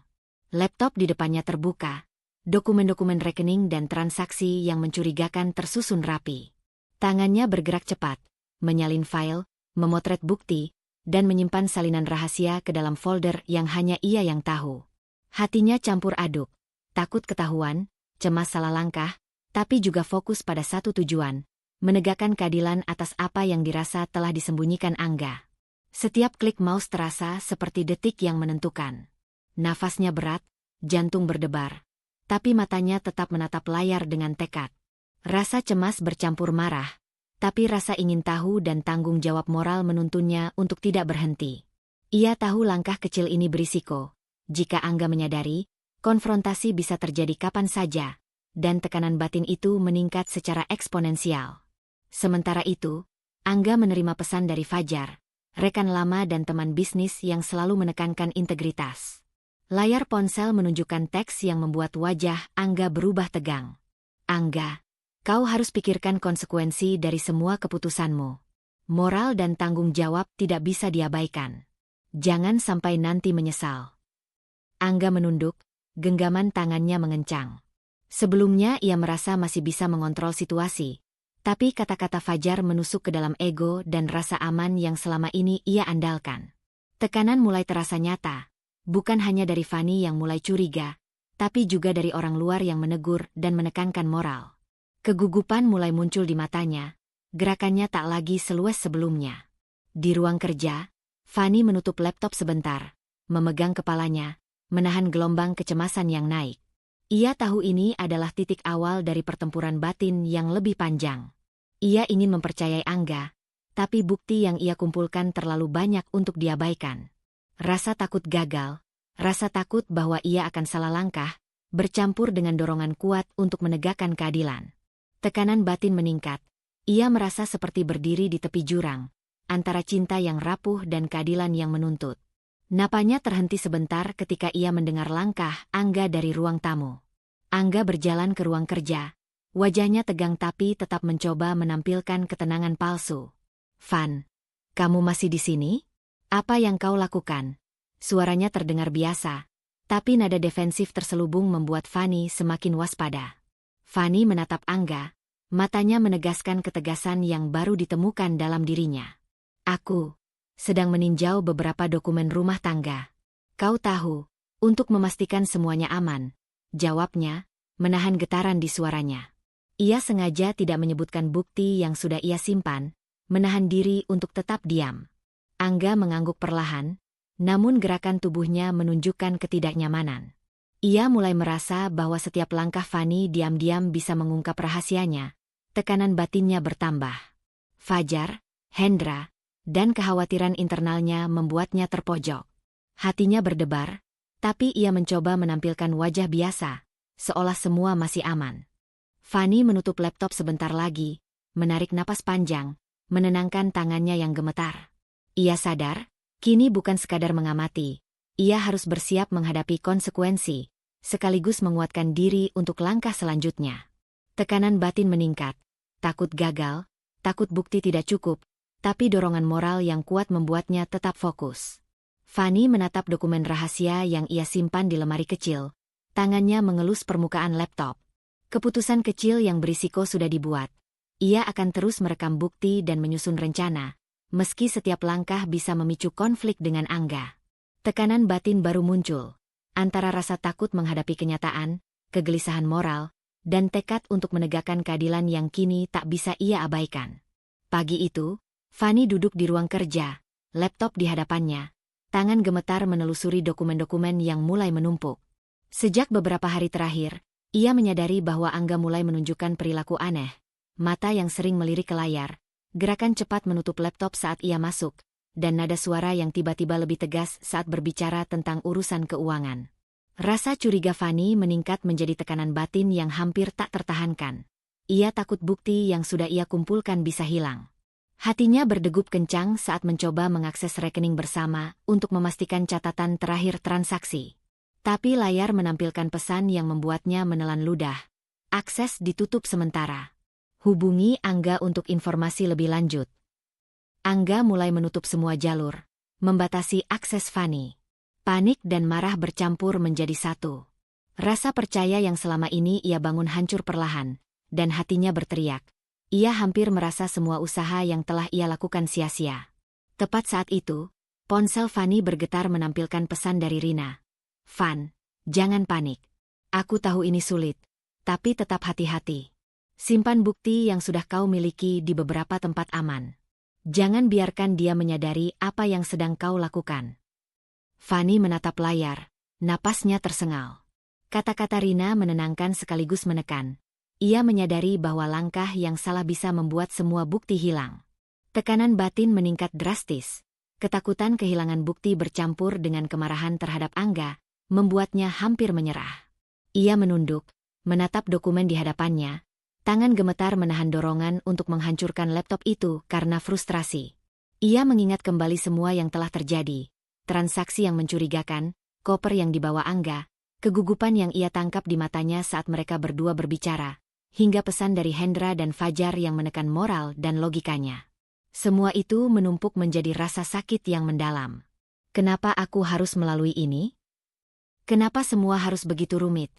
Laptop di depannya terbuka, dokumen-dokumen rekening dan transaksi yang mencurigakan tersusun rapi. Tangannya bergerak cepat, menyalin file, memotret bukti, dan menyimpan salinan rahasia ke dalam folder yang hanya ia yang tahu. Hatinya campur aduk, takut ketahuan, cemas salah langkah, tapi juga fokus pada satu tujuan, menegakkan keadilan atas apa yang dirasa telah disembunyikan Angga. Setiap klik mouse terasa seperti detik yang menentukan. Nafasnya berat, jantung berdebar, tapi matanya tetap menatap layar dengan tekad. Rasa cemas bercampur marah, tapi rasa ingin tahu dan tanggung jawab moral menuntunnya untuk tidak berhenti. Ia tahu langkah kecil ini berisiko. Jika Angga menyadari, konfrontasi bisa terjadi kapan saja, dan tekanan batin itu meningkat secara eksponensial. Sementara itu, Angga menerima pesan dari Fajar, rekan lama dan teman bisnis yang selalu menekankan integritas. Layar ponsel menunjukkan teks yang membuat wajah Angga berubah tegang. Angga, kau harus pikirkan konsekuensi dari semua keputusanmu. Moral dan tanggung jawab tidak bisa diabaikan. Jangan sampai nanti menyesal. Angga menunduk, genggaman tangannya mengencang. Sebelumnya ia merasa masih bisa mengontrol situasi, tapi kata-kata Fajar menusuk ke dalam ego dan rasa aman yang selama ini ia andalkan. Tekanan mulai terasa nyata, bukan hanya dari Fanny yang mulai curiga, tapi juga dari orang luar yang menegur dan menekankan moral. Kegugupan mulai muncul di matanya, gerakannya tak lagi seluas sebelumnya. Di ruang kerja, Fanny menutup laptop sebentar, memegang kepalanya, menahan gelombang kecemasan yang naik. Ia tahu ini adalah titik awal dari pertempuran batin yang lebih panjang. Ia ingin mempercayai Angga, tapi bukti yang ia kumpulkan terlalu banyak untuk diabaikan. Rasa takut gagal, rasa takut bahwa ia akan salah langkah, bercampur dengan dorongan kuat untuk menegakkan keadilan. Tekanan batin meningkat. Ia merasa seperti berdiri di tepi jurang, antara cinta yang rapuh dan keadilan yang menuntut. Napanya terhenti sebentar ketika ia mendengar langkah Angga dari ruang tamu. Angga berjalan ke ruang kerja. Wajahnya tegang tapi tetap mencoba menampilkan ketenangan palsu. "Van, kamu masih di sini? Apa yang kau lakukan?" Suaranya terdengar biasa, tapi nada defensif terselubung membuat Fanny semakin waspada. Fanny menatap Angga, matanya menegaskan ketegasan yang baru ditemukan dalam dirinya. "Aku sedang meninjau beberapa dokumen rumah tangga. Kau tahu, untuk memastikan semuanya aman," jawabnya, menahan getaran di suaranya. Ia sengaja tidak menyebutkan bukti yang sudah ia simpan, menahan diri untuk tetap diam. Angga mengangguk perlahan, namun gerakan tubuhnya menunjukkan ketidaknyamanan. Ia mulai merasa bahwa setiap langkah Fanny diam-diam bisa mengungkap rahasianya. Tekanan batinnya bertambah. Fajar, Hendra, dan kekhawatiran internalnya membuatnya terpojok. Hatinya berdebar, tapi ia mencoba menampilkan wajah biasa, seolah semua masih aman. Fanny menutup laptop sebentar lagi, menarik napas panjang, menenangkan tangannya yang gemetar. Ia sadar, kini bukan sekadar mengamati, ia harus bersiap menghadapi konsekuensi, sekaligus menguatkan diri untuk langkah selanjutnya. Tekanan batin meningkat, takut gagal, takut bukti tidak cukup, tapi dorongan moral yang kuat membuatnya tetap fokus. Fanny menatap dokumen rahasia yang ia simpan di lemari kecil, tangannya mengelus permukaan laptop. Keputusan kecil yang berisiko sudah dibuat. Ia akan terus merekam bukti dan menyusun rencana, meski setiap langkah bisa memicu konflik dengan Angga. Tekanan batin baru muncul, antara rasa takut menghadapi kenyataan, kegelisahan moral, dan tekad untuk menegakkan keadilan yang kini tak bisa ia abaikan. Pagi itu, Fanny duduk di ruang kerja, laptop di hadapannya, tangan gemetar menelusuri dokumen-dokumen yang mulai menumpuk. Sejak beberapa hari terakhir, ia menyadari bahwa Angga mulai menunjukkan perilaku aneh, mata yang sering melirik ke layar, gerakan cepat menutup laptop saat ia masuk, dan nada suara yang tiba-tiba lebih tegas saat berbicara tentang urusan keuangan. Rasa curiga Fanny meningkat menjadi tekanan batin yang hampir tak tertahankan. Ia takut bukti yang sudah ia kumpulkan bisa hilang. Hatinya berdegup kencang saat mencoba mengakses rekening bersama untuk memastikan catatan terakhir transaksi. Tapi layar menampilkan pesan yang membuatnya menelan ludah. Akses ditutup sementara. Hubungi Angga untuk informasi lebih lanjut. Angga mulai menutup semua jalur, membatasi akses Fanny. Panik dan marah bercampur menjadi satu. Rasa percaya yang selama ini ia bangun hancur perlahan, dan hatinya berteriak. Ia hampir merasa semua usaha yang telah ia lakukan sia-sia. Tepat saat itu, ponsel Fanny bergetar menampilkan pesan dari Rina. "Van, jangan panik. Aku tahu ini sulit, tapi tetap hati-hati. Simpan bukti yang sudah kau miliki di beberapa tempat aman. Jangan biarkan dia menyadari apa yang sedang kau lakukan." Fanny menatap layar, napasnya tersengal. Kata-kata Rina menenangkan sekaligus menekan. Ia menyadari bahwa langkah yang salah bisa membuat semua bukti hilang. Tekanan batin meningkat drastis. Ketakutan kehilangan bukti bercampur dengan kemarahan terhadap Angga, membuatnya hampir menyerah. Ia menunduk, menatap dokumen di hadapannya. Tangan gemetar menahan dorongan untuk menghancurkan laptop itu karena frustrasi. Ia mengingat kembali semua yang telah terjadi. Transaksi yang mencurigakan, koper yang dibawa Angga, kegugupan yang ia tangkap di matanya saat mereka berdua berbicara, hingga pesan dari Hendra dan Fajar yang menekan moral dan logikanya. Semua itu menumpuk menjadi rasa sakit yang mendalam. Kenapa aku harus melalui ini? Kenapa semua harus begitu rumit?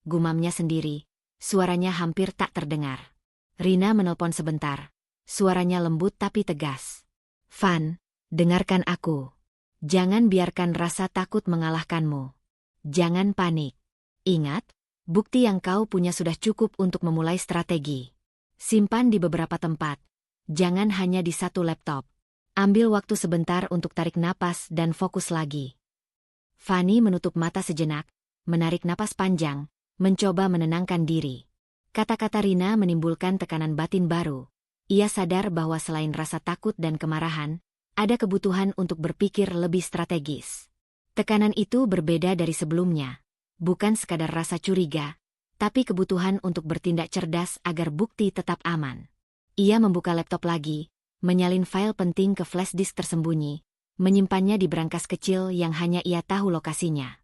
Gumamnya sendiri. Suaranya hampir tak terdengar. Rina menelpon sebentar. Suaranya lembut tapi tegas. "Van, dengarkan aku. Jangan biarkan rasa takut mengalahkanmu. Jangan panik. Ingat, bukti yang kau punya sudah cukup untuk memulai strategi. Simpan di beberapa tempat. Jangan hanya di satu laptop. Ambil waktu sebentar untuk tarik napas dan fokus lagi." Fanny menutup mata sejenak, menarik napas panjang, mencoba menenangkan diri. Kata-kata Rina menimbulkan tekanan batin baru. Ia sadar bahwa selain rasa takut dan kemarahan, ada kebutuhan untuk berpikir lebih strategis. Tekanan itu berbeda dari sebelumnya. Bukan sekadar rasa curiga, tapi kebutuhan untuk bertindak cerdas agar bukti tetap aman. Ia membuka laptop lagi, menyalin file penting ke flash disk tersembunyi, menyimpannya di brankas kecil yang hanya ia tahu lokasinya.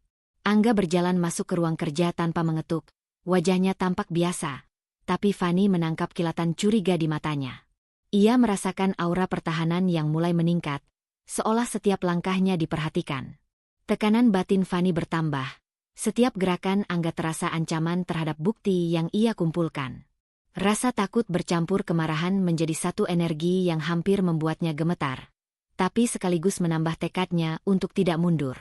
Angga berjalan masuk ke ruang kerja tanpa mengetuk. Wajahnya tampak biasa, tapi Fanny menangkap kilatan curiga di matanya. Ia merasakan aura pertahanan yang mulai meningkat, seolah setiap langkahnya diperhatikan. Tekanan batin Fanny bertambah. Setiap gerakan Angga terasa ancaman terhadap bukti yang ia kumpulkan. Rasa takut bercampur kemarahan menjadi satu energi yang hampir membuatnya gemetar, tapi sekaligus menambah tekadnya untuk tidak mundur.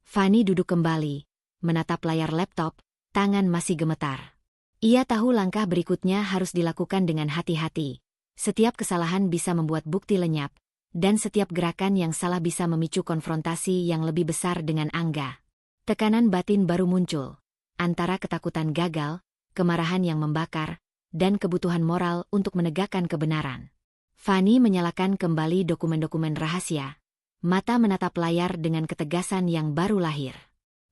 Fanny duduk kembali, menatap layar laptop, tangan masih gemetar. Ia tahu langkah berikutnya harus dilakukan dengan hati-hati. Setiap kesalahan bisa membuat bukti lenyap, dan setiap gerakan yang salah bisa memicu konfrontasi yang lebih besar dengan Angga. Tekanan batin baru muncul, antara ketakutan gagal, kemarahan yang membakar, dan kebutuhan moral untuk menegakkan kebenaran. Fanny menyalakan kembali dokumen-dokumen rahasia. Mata menatap layar dengan ketegasan yang baru lahir.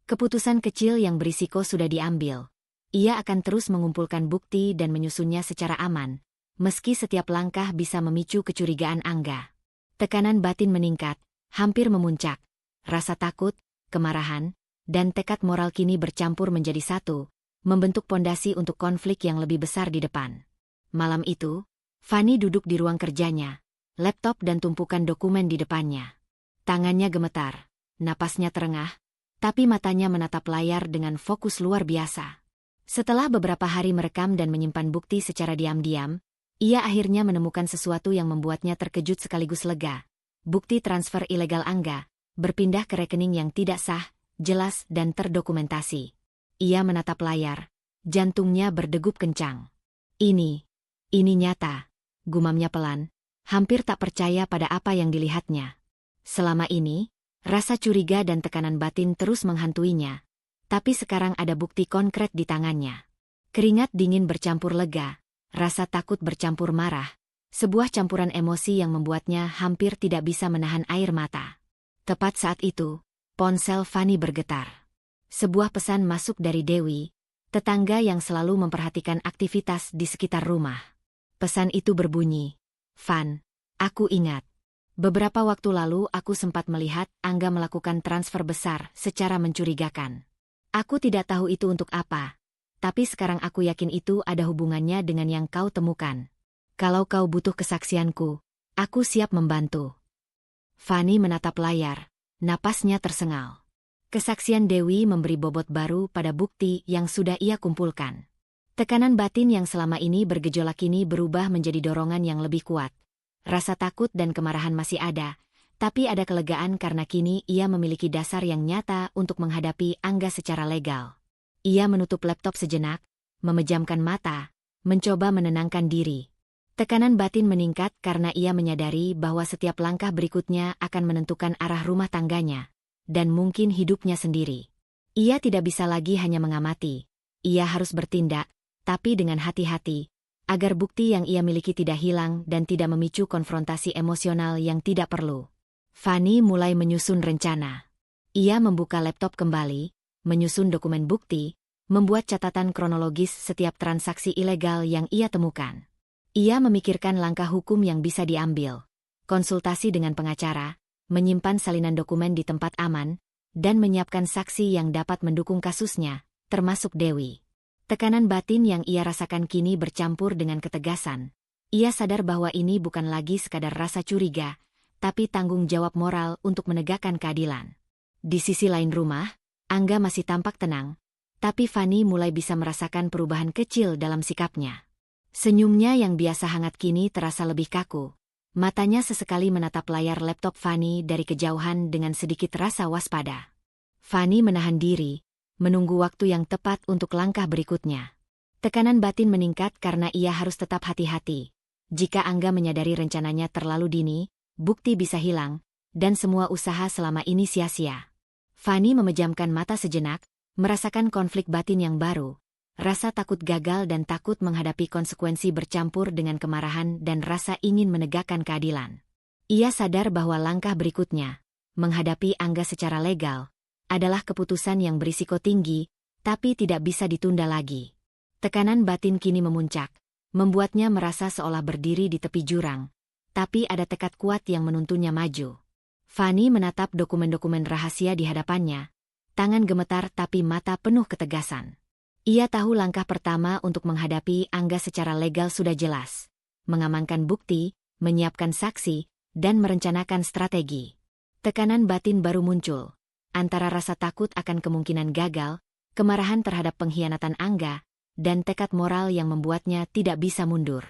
Keputusan kecil yang berisiko sudah diambil. Ia akan terus mengumpulkan bukti dan menyusunnya secara aman, meski setiap langkah bisa memicu kecurigaan Angga. Tekanan batin meningkat, hampir memuncak. Rasa takut, kemarahan, dan tekad moral kini bercampur menjadi satu, membentuk pondasi untuk konflik yang lebih besar di depan. Malam itu, Fanny duduk di ruang kerjanya, laptop dan tumpukan dokumen di depannya. Tangannya gemetar, napasnya terengah, tapi matanya menatap layar dengan fokus luar biasa. Setelah beberapa hari merekam dan menyimpan bukti secara diam-diam, ia akhirnya menemukan sesuatu yang membuatnya terkejut sekaligus lega. Bukti transfer ilegal Angga, berpindah ke rekening yang tidak sah, jelas dan terdokumentasi. Ia menatap layar, jantungnya berdegup kencang. Ini nyata, gumamnya pelan, hampir tak percaya pada apa yang dilihatnya. Selama ini, rasa curiga dan tekanan batin terus menghantuinya, tapi sekarang ada bukti konkret di tangannya. Keringat dingin bercampur lega, rasa takut bercampur marah, Sebuah campuran emosi yang membuatnya hampir tidak bisa menahan air mata. Tepat saat itu, ponsel Fanny bergetar. Sebuah pesan masuk dari Dewi, tetangga yang selalu memperhatikan aktivitas di sekitar rumah. Pesan itu berbunyi, "Van, aku ingat. Beberapa waktu lalu aku sempat melihat Angga melakukan transfer besar secara mencurigakan. Aku tidak tahu itu untuk apa, tapi sekarang aku yakin itu ada hubungannya dengan yang kau temukan. Kalau kau butuh kesaksianku, aku siap membantu." Fanny menatap layar, napasnya tersengal. Kesaksian Dewi memberi bobot baru pada bukti yang sudah ia kumpulkan. Tekanan batin yang selama ini bergejolak kini berubah menjadi dorongan yang lebih kuat. Rasa takut dan kemarahan masih ada, tapi ada kelegaan karena kini ia memiliki dasar yang nyata untuk menghadapi Angga secara legal. Ia menutup laptop sejenak, memejamkan mata, mencoba menenangkan diri. Tekanan batin meningkat karena ia menyadari bahwa setiap langkah berikutnya akan menentukan arah rumah tangganya, dan mungkin hidupnya sendiri. Ia tidak bisa lagi hanya mengamati. Ia harus bertindak, tapi dengan hati-hati, agar bukti yang ia miliki tidak hilang dan tidak memicu konfrontasi emosional yang tidak perlu. Fanny mulai menyusun rencana. Ia membuka laptop kembali, menyusun dokumen bukti, membuat catatan kronologis setiap transaksi ilegal yang ia temukan. Ia memikirkan langkah hukum yang bisa diambil, konsultasi dengan pengacara, menyimpan salinan dokumen di tempat aman, dan menyiapkan saksi yang dapat mendukung kasusnya, termasuk Dewi. Tekanan batin yang ia rasakan kini bercampur dengan ketegasan. Ia sadar bahwa ini bukan lagi sekadar rasa curiga, tapi tanggung jawab moral untuk menegakkan keadilan. Di sisi lain rumah, Angga masih tampak tenang, tapi Fanny mulai bisa merasakan perubahan kecil dalam sikapnya. Senyumnya yang biasa hangat kini terasa lebih kaku. Matanya sesekali menatap layar laptop Fanny dari kejauhan dengan sedikit rasa waspada. Fanny menahan diri, menunggu waktu yang tepat untuk langkah berikutnya. Tekanan batin meningkat karena ia harus tetap hati-hati. Jika Angga menyadari rencananya terlalu dini, bukti bisa hilang, dan semua usaha selama ini sia-sia. Fanny memejamkan mata sejenak, merasakan konflik batin yang baru. Rasa takut gagal dan takut menghadapi konsekuensi bercampur dengan kemarahan dan rasa ingin menegakkan keadilan. Ia sadar bahwa langkah berikutnya, menghadapi Angga secara legal, adalah keputusan yang berisiko tinggi, tapi tidak bisa ditunda lagi. Tekanan batin kini memuncak, membuatnya merasa seolah berdiri di tepi jurang, tapi ada tekad kuat yang menuntunnya maju. Fanny menatap dokumen-dokumen rahasia di hadapannya, tangan gemetar tapi mata penuh ketegasan. Ia tahu langkah pertama untuk menghadapi Angga secara legal sudah jelas. Mengamankan bukti, menyiapkan saksi, dan merencanakan strategi. Tekanan batin baru muncul. Antara rasa takut akan kemungkinan gagal, kemarahan terhadap pengkhianatan Angga, dan tekad moral yang membuatnya tidak bisa mundur.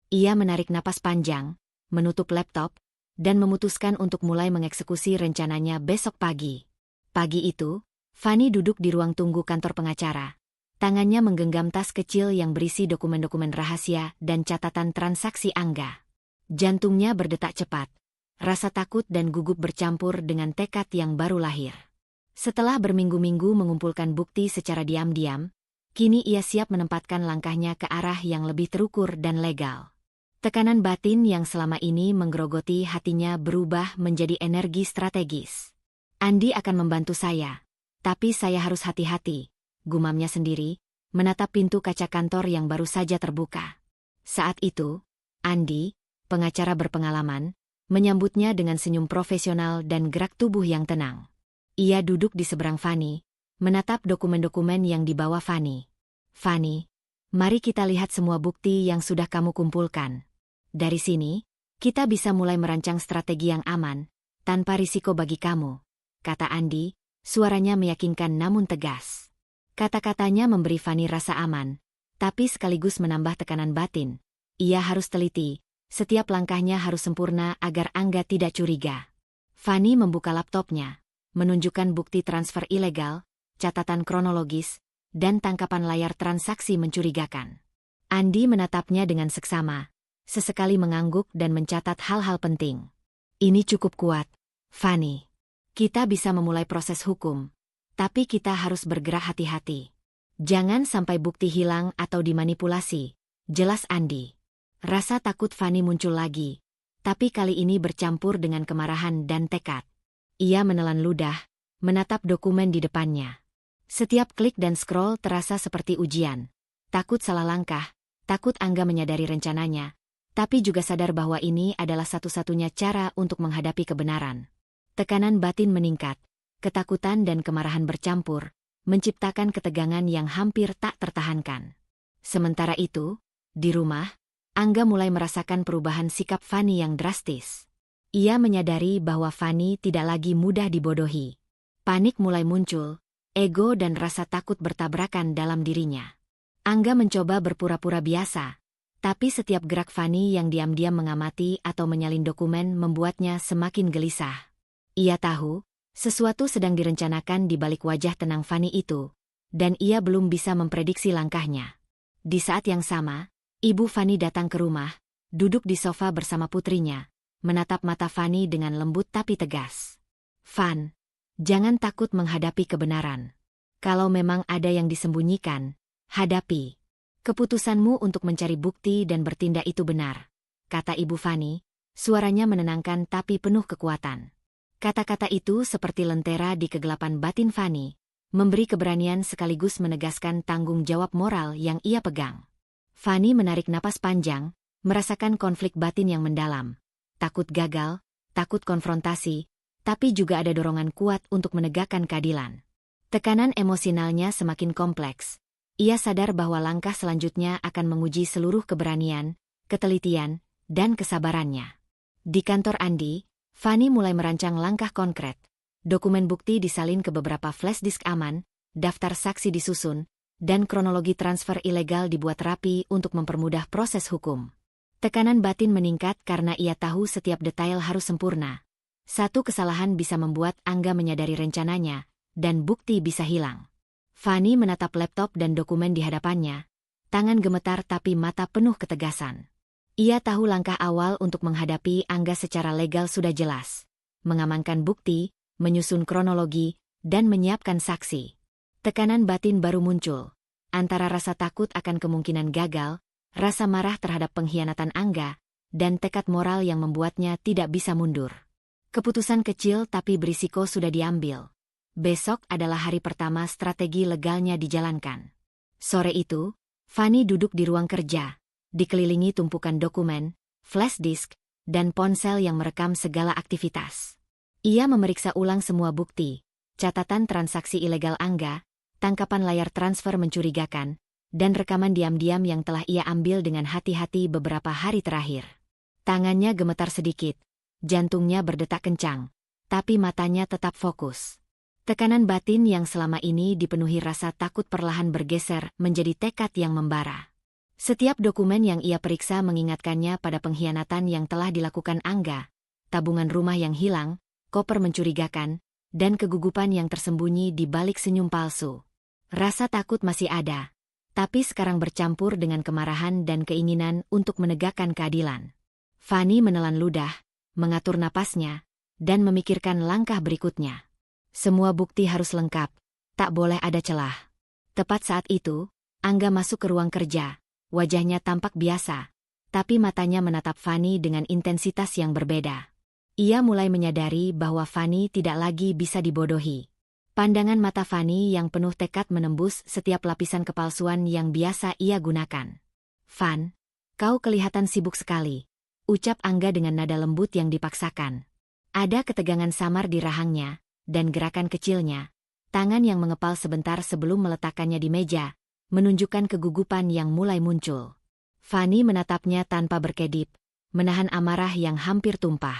Ia menarik napas panjang, menutup laptop, dan memutuskan untuk mulai mengeksekusi rencananya besok pagi. Pagi itu, Fanny duduk di ruang tunggu kantor pengacara. Tangannya menggenggam tas kecil yang berisi dokumen-dokumen rahasia dan catatan transaksi Angga. Jantungnya berdetak cepat. Rasa takut dan gugup bercampur dengan tekad yang baru lahir. Setelah berminggu-minggu mengumpulkan bukti secara diam-diam, kini ia siap menempatkan langkahnya ke arah yang lebih terukur dan legal. Tekanan batin yang selama ini menggerogoti hatinya berubah menjadi energi strategis. "Andi akan membantu saya, tapi saya harus hati-hati," gumamnya sendiri, menatap pintu kaca kantor yang baru saja terbuka. Saat itu, Andi, pengacara berpengalaman, menyambutnya dengan senyum profesional dan gerak tubuh yang tenang. Ia duduk di seberang Fanny, menatap dokumen-dokumen yang dibawa Fanny. "Fanny, mari kita lihat semua bukti yang sudah kamu kumpulkan. Dari sini, kita bisa mulai merancang strategi yang aman, tanpa risiko bagi kamu," kata Andi, suaranya meyakinkan namun tegas. Kata-katanya memberi Fanny rasa aman, tapi sekaligus menambah tekanan batin. Ia harus teliti, setiap langkahnya harus sempurna agar Angga tidak curiga. Fanny membuka laptopnya, menunjukkan bukti transfer ilegal, catatan kronologis, dan tangkapan layar transaksi mencurigakan. Andi menatapnya dengan seksama, sesekali mengangguk dan mencatat hal-hal penting. "Ini cukup kuat, Fanny. Kita bisa memulai proses hukum. Tapi kita harus bergerak hati-hati. Jangan sampai bukti hilang atau dimanipulasi," jelas Andi. Rasa takut Fanny muncul lagi, tapi kali ini bercampur dengan kemarahan dan tekad. Ia menelan ludah, menatap dokumen di depannya. Setiap klik dan scroll terasa seperti ujian. Takut salah langkah, takut Angga menyadari rencananya, tapi juga sadar bahwa ini adalah satu-satunya cara untuk menghadapi kebenaran. Tekanan batin meningkat, ketakutan dan kemarahan bercampur, menciptakan ketegangan yang hampir tak tertahankan. Sementara itu, di rumah, Angga mulai merasakan perubahan sikap Fanny yang drastis. Ia menyadari bahwa Fanny tidak lagi mudah dibodohi. Panik mulai muncul, ego dan rasa takut bertabrakan dalam dirinya. Angga mencoba berpura-pura biasa, tapi setiap gerak Fanny yang diam-diam mengamati atau menyalin dokumen membuatnya semakin gelisah. Ia tahu, sesuatu sedang direncanakan di balik wajah tenang Fanny itu, dan ia belum bisa memprediksi langkahnya. Di saat yang sama, ibu Fanny datang ke rumah, duduk di sofa bersama putrinya, menatap mata Fanny dengan lembut tapi tegas. "Fan, jangan takut menghadapi kebenaran. Kalau memang ada yang disembunyikan, hadapi. Keputusanmu untuk mencari bukti dan bertindak itu benar," kata ibu Fanny, suaranya menenangkan tapi penuh kekuatan. Kata-kata itu seperti lentera di kegelapan batin Fanny, memberi keberanian sekaligus menegaskan tanggung jawab moral yang ia pegang. Fanny menarik napas panjang, merasakan konflik batin yang mendalam. Takut gagal, takut konfrontasi, tapi juga ada dorongan kuat untuk menegakkan keadilan. Tekanan emosionalnya semakin kompleks. Ia sadar bahwa langkah selanjutnya akan menguji seluruh keberanian, ketelitian, dan kesabarannya. Di kantor Andi, Fanny mulai merancang langkah konkret. Dokumen bukti disalin ke beberapa flash disk aman, daftar saksi disusun, dan kronologi transfer ilegal dibuat rapi untuk mempermudah proses hukum. Tekanan batin meningkat karena ia tahu setiap detail harus sempurna. Satu kesalahan bisa membuat Angga menyadari rencananya, dan bukti bisa hilang. Fanny menatap laptop dan dokumen di hadapannya, tangan gemetar tapi mata penuh ketegasan. Ia tahu langkah awal untuk menghadapi Angga secara legal sudah jelas. Mengamankan bukti, menyusun kronologi, dan menyiapkan saksi. Tekanan batin baru muncul. Antara rasa takut akan kemungkinan gagal, rasa marah terhadap pengkhianatan Angga, dan tekad moral yang membuatnya tidak bisa mundur. Keputusan kecil tapi berisiko sudah diambil. Besok adalah hari pertama strategi legalnya dijalankan. Sore itu, Fanny duduk di ruang kerja, dikelilingi tumpukan dokumen, flash disk, dan ponsel yang merekam segala aktivitas. Ia memeriksa ulang semua bukti, catatan transaksi ilegal Angga, tangkapan layar transfer mencurigakan, dan rekaman diam-diam yang telah ia ambil dengan hati-hati beberapa hari terakhir. Tangannya gemetar sedikit, jantungnya berdetak kencang, tapi matanya tetap fokus. Tekanan batin yang selama ini dipenuhi rasa takut perlahan bergeser menjadi tekad yang membara. Setiap dokumen yang ia periksa mengingatkannya pada pengkhianatan yang telah dilakukan Angga, tabungan rumah yang hilang, koper mencurigakan, dan kegugupan yang tersembunyi di balik senyum palsu. Rasa takut masih ada, tapi sekarang bercampur dengan kemarahan dan keinginan untuk menegakkan keadilan. Fanny menelan ludah, mengatur napasnya, dan memikirkan langkah berikutnya. Semua bukti harus lengkap, tak boleh ada celah. Tepat saat itu, Angga masuk ke ruang kerja, wajahnya tampak biasa, tapi matanya menatap Fanny dengan intensitas yang berbeda. Ia mulai menyadari bahwa Fanny tidak lagi bisa dibodohi. Pandangan mata Fanny yang penuh tekad menembus setiap lapisan kepalsuan yang biasa ia gunakan. "Fan, kau kelihatan sibuk sekali," ucap Angga dengan nada lembut yang dipaksakan. Ada ketegangan samar di rahangnya, dan gerakan kecilnya, tangan yang mengepal sebentar sebelum meletakkannya di meja, menunjukkan kegugupan yang mulai muncul. Fanny menatapnya tanpa berkedip, menahan amarah yang hampir tumpah.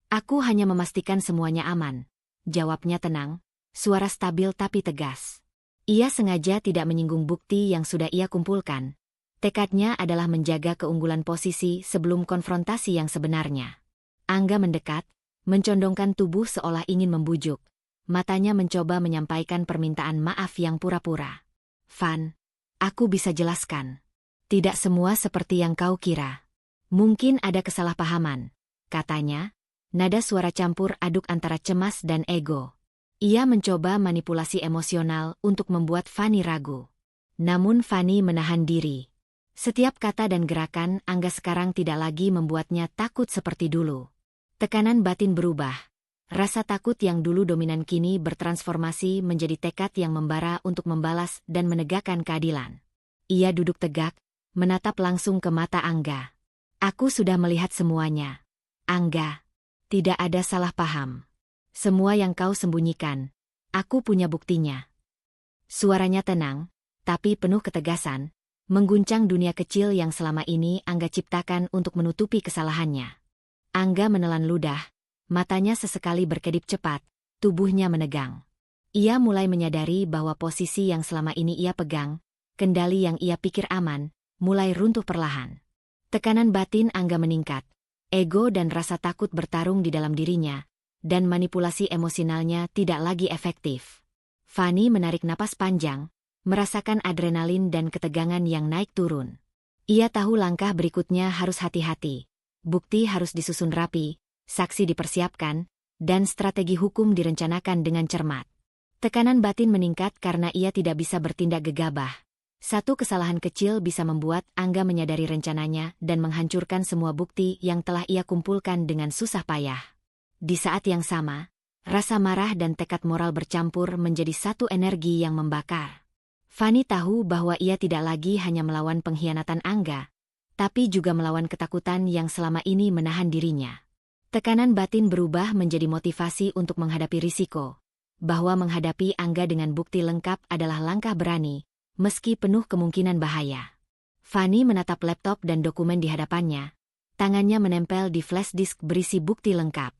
"Aku hanya memastikan semuanya aman," jawabnya tenang, suara stabil tapi tegas. Ia sengaja tidak menyinggung bukti yang sudah ia kumpulkan. Tekadnya adalah menjaga keunggulan posisi sebelum konfrontasi yang sebenarnya. Angga mendekat, mencondongkan tubuh seolah ingin membujuk. Matanya mencoba menyampaikan permintaan maaf yang pura-pura. "Fan, aku bisa jelaskan. Tidak semua seperti yang kau kira. Mungkin ada kesalahpahaman," katanya, nada suara campur aduk antara cemas dan ego. Ia mencoba manipulasi emosional untuk membuat Fanny ragu. Namun Fanny menahan diri. Setiap kata dan gerakan Angga sekarang tidak lagi membuatnya takut seperti dulu. Tekanan batin berubah. Rasa takut yang dulu dominan kini bertransformasi menjadi tekad yang membara untuk membalas dan menegakkan keadilan. Ia duduk tegak, menatap langsung ke mata Angga. Aku sudah melihat semuanya. Angga, tidak ada salah paham. Semua yang kau sembunyikan, aku punya buktinya. Suaranya tenang, tapi penuh ketegasan, mengguncang dunia kecil yang selama ini Angga ciptakan untuk menutupi kesalahannya. Angga menelan ludah, matanya sesekali berkedip cepat, tubuhnya menegang. Ia mulai menyadari bahwa posisi yang selama ini ia pegang, kendali yang ia pikir aman, mulai runtuh perlahan. Tekanan batin Angga meningkat, ego dan rasa takut bertarung di dalam dirinya, dan manipulasi emosionalnya tidak lagi efektif. Fanny menarik napas panjang, merasakan adrenalin dan ketegangan yang naik turun. Ia tahu langkah berikutnya harus hati-hati. Bukti harus disusun rapi, saksi dipersiapkan, dan strategi hukum direncanakan dengan cermat. Tekanan batin meningkat karena ia tidak bisa bertindak gegabah. Satu kesalahan kecil bisa membuat Angga menyadari rencananya dan menghancurkan semua bukti yang telah ia kumpulkan dengan susah payah. Di saat yang sama, rasa marah dan tekad moral bercampur menjadi satu energi yang membakar. Fanny tahu bahwa ia tidak lagi hanya melawan pengkhianatan Angga, tapi juga melawan ketakutan yang selama ini menahan dirinya. Tekanan batin berubah menjadi motivasi untuk menghadapi risiko, bahwa menghadapi Angga dengan bukti lengkap adalah langkah berani, meski penuh kemungkinan bahaya. Fanny menatap laptop dan dokumen di hadapannya, tangannya menempel di flash disk berisi bukti lengkap.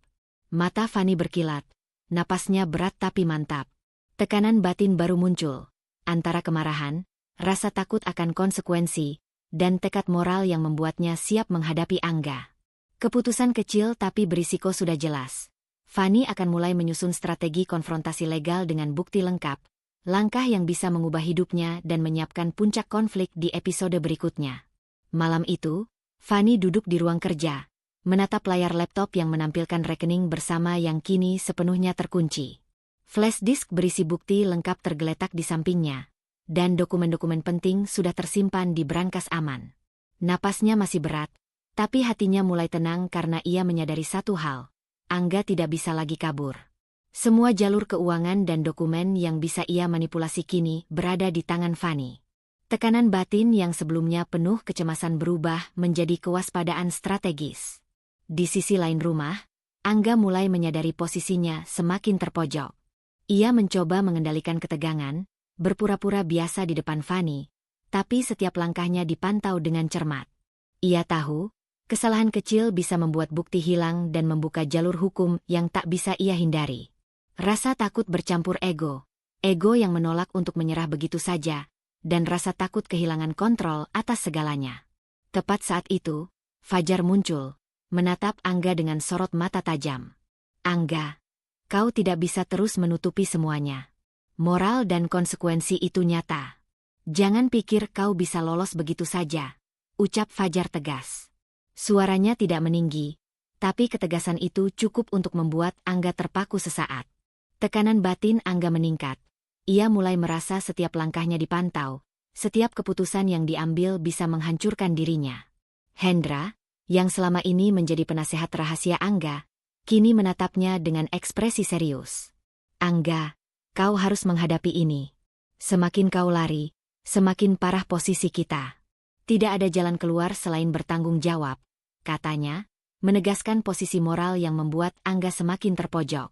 Mata Fanny berkilat, napasnya berat tapi mantap. Tekanan batin baru muncul. Antara kemarahan, rasa takut akan konsekuensi, dan tekad moral yang membuatnya siap menghadapi Angga. Keputusan kecil tapi berisiko sudah jelas. Fanny akan mulai menyusun strategi konfrontasi legal dengan bukti lengkap, langkah yang bisa mengubah hidupnya dan menyiapkan puncak konflik di episode berikutnya. Malam itu, Fanny duduk di ruang kerja, menatap layar laptop yang menampilkan rekening bersama yang kini sepenuhnya terkunci. Flash disk berisi bukti lengkap tergeletak di sampingnya, dan dokumen-dokumen penting sudah tersimpan di brankas aman. Napasnya masih berat, tapi hatinya mulai tenang karena ia menyadari satu hal, Angga tidak bisa lagi kabur. Semua jalur keuangan dan dokumen yang bisa ia manipulasi kini berada di tangan Fanny. Tekanan batin yang sebelumnya penuh kecemasan berubah menjadi kewaspadaan strategis. Di sisi lain rumah, Angga mulai menyadari posisinya semakin terpojok. Ia mencoba mengendalikan ketegangan, berpura-pura biasa di depan Fanny, tapi setiap langkahnya dipantau dengan cermat. Ia tahu, kesalahan kecil bisa membuat bukti hilang dan membuka jalur hukum yang tak bisa ia hindari. Rasa takut bercampur ego yang menolak untuk menyerah begitu saja, dan rasa takut kehilangan kontrol atas segalanya. Tepat saat itu, Fajar muncul, menatap Angga dengan sorot mata tajam. Angga, kau tidak bisa terus menutupi semuanya. Moral dan konsekuensi itu nyata. Jangan pikir kau bisa lolos begitu saja, ucap Fajar tegas. Suaranya tidak meninggi, tapi ketegasan itu cukup untuk membuat Angga terpaku sesaat. Tekanan batin Angga meningkat. Ia mulai merasa setiap langkahnya dipantau, setiap keputusan yang diambil bisa menghancurkan dirinya. Hendra, yang selama ini menjadi penasehat rahasia Angga, kini menatapnya dengan ekspresi serius. Angga, kau harus menghadapi ini. Semakin kau lari, semakin parah posisi kita. Tidak ada jalan keluar selain bertanggung jawab, katanya, menegaskan posisi moral yang membuat Angga semakin terpojok.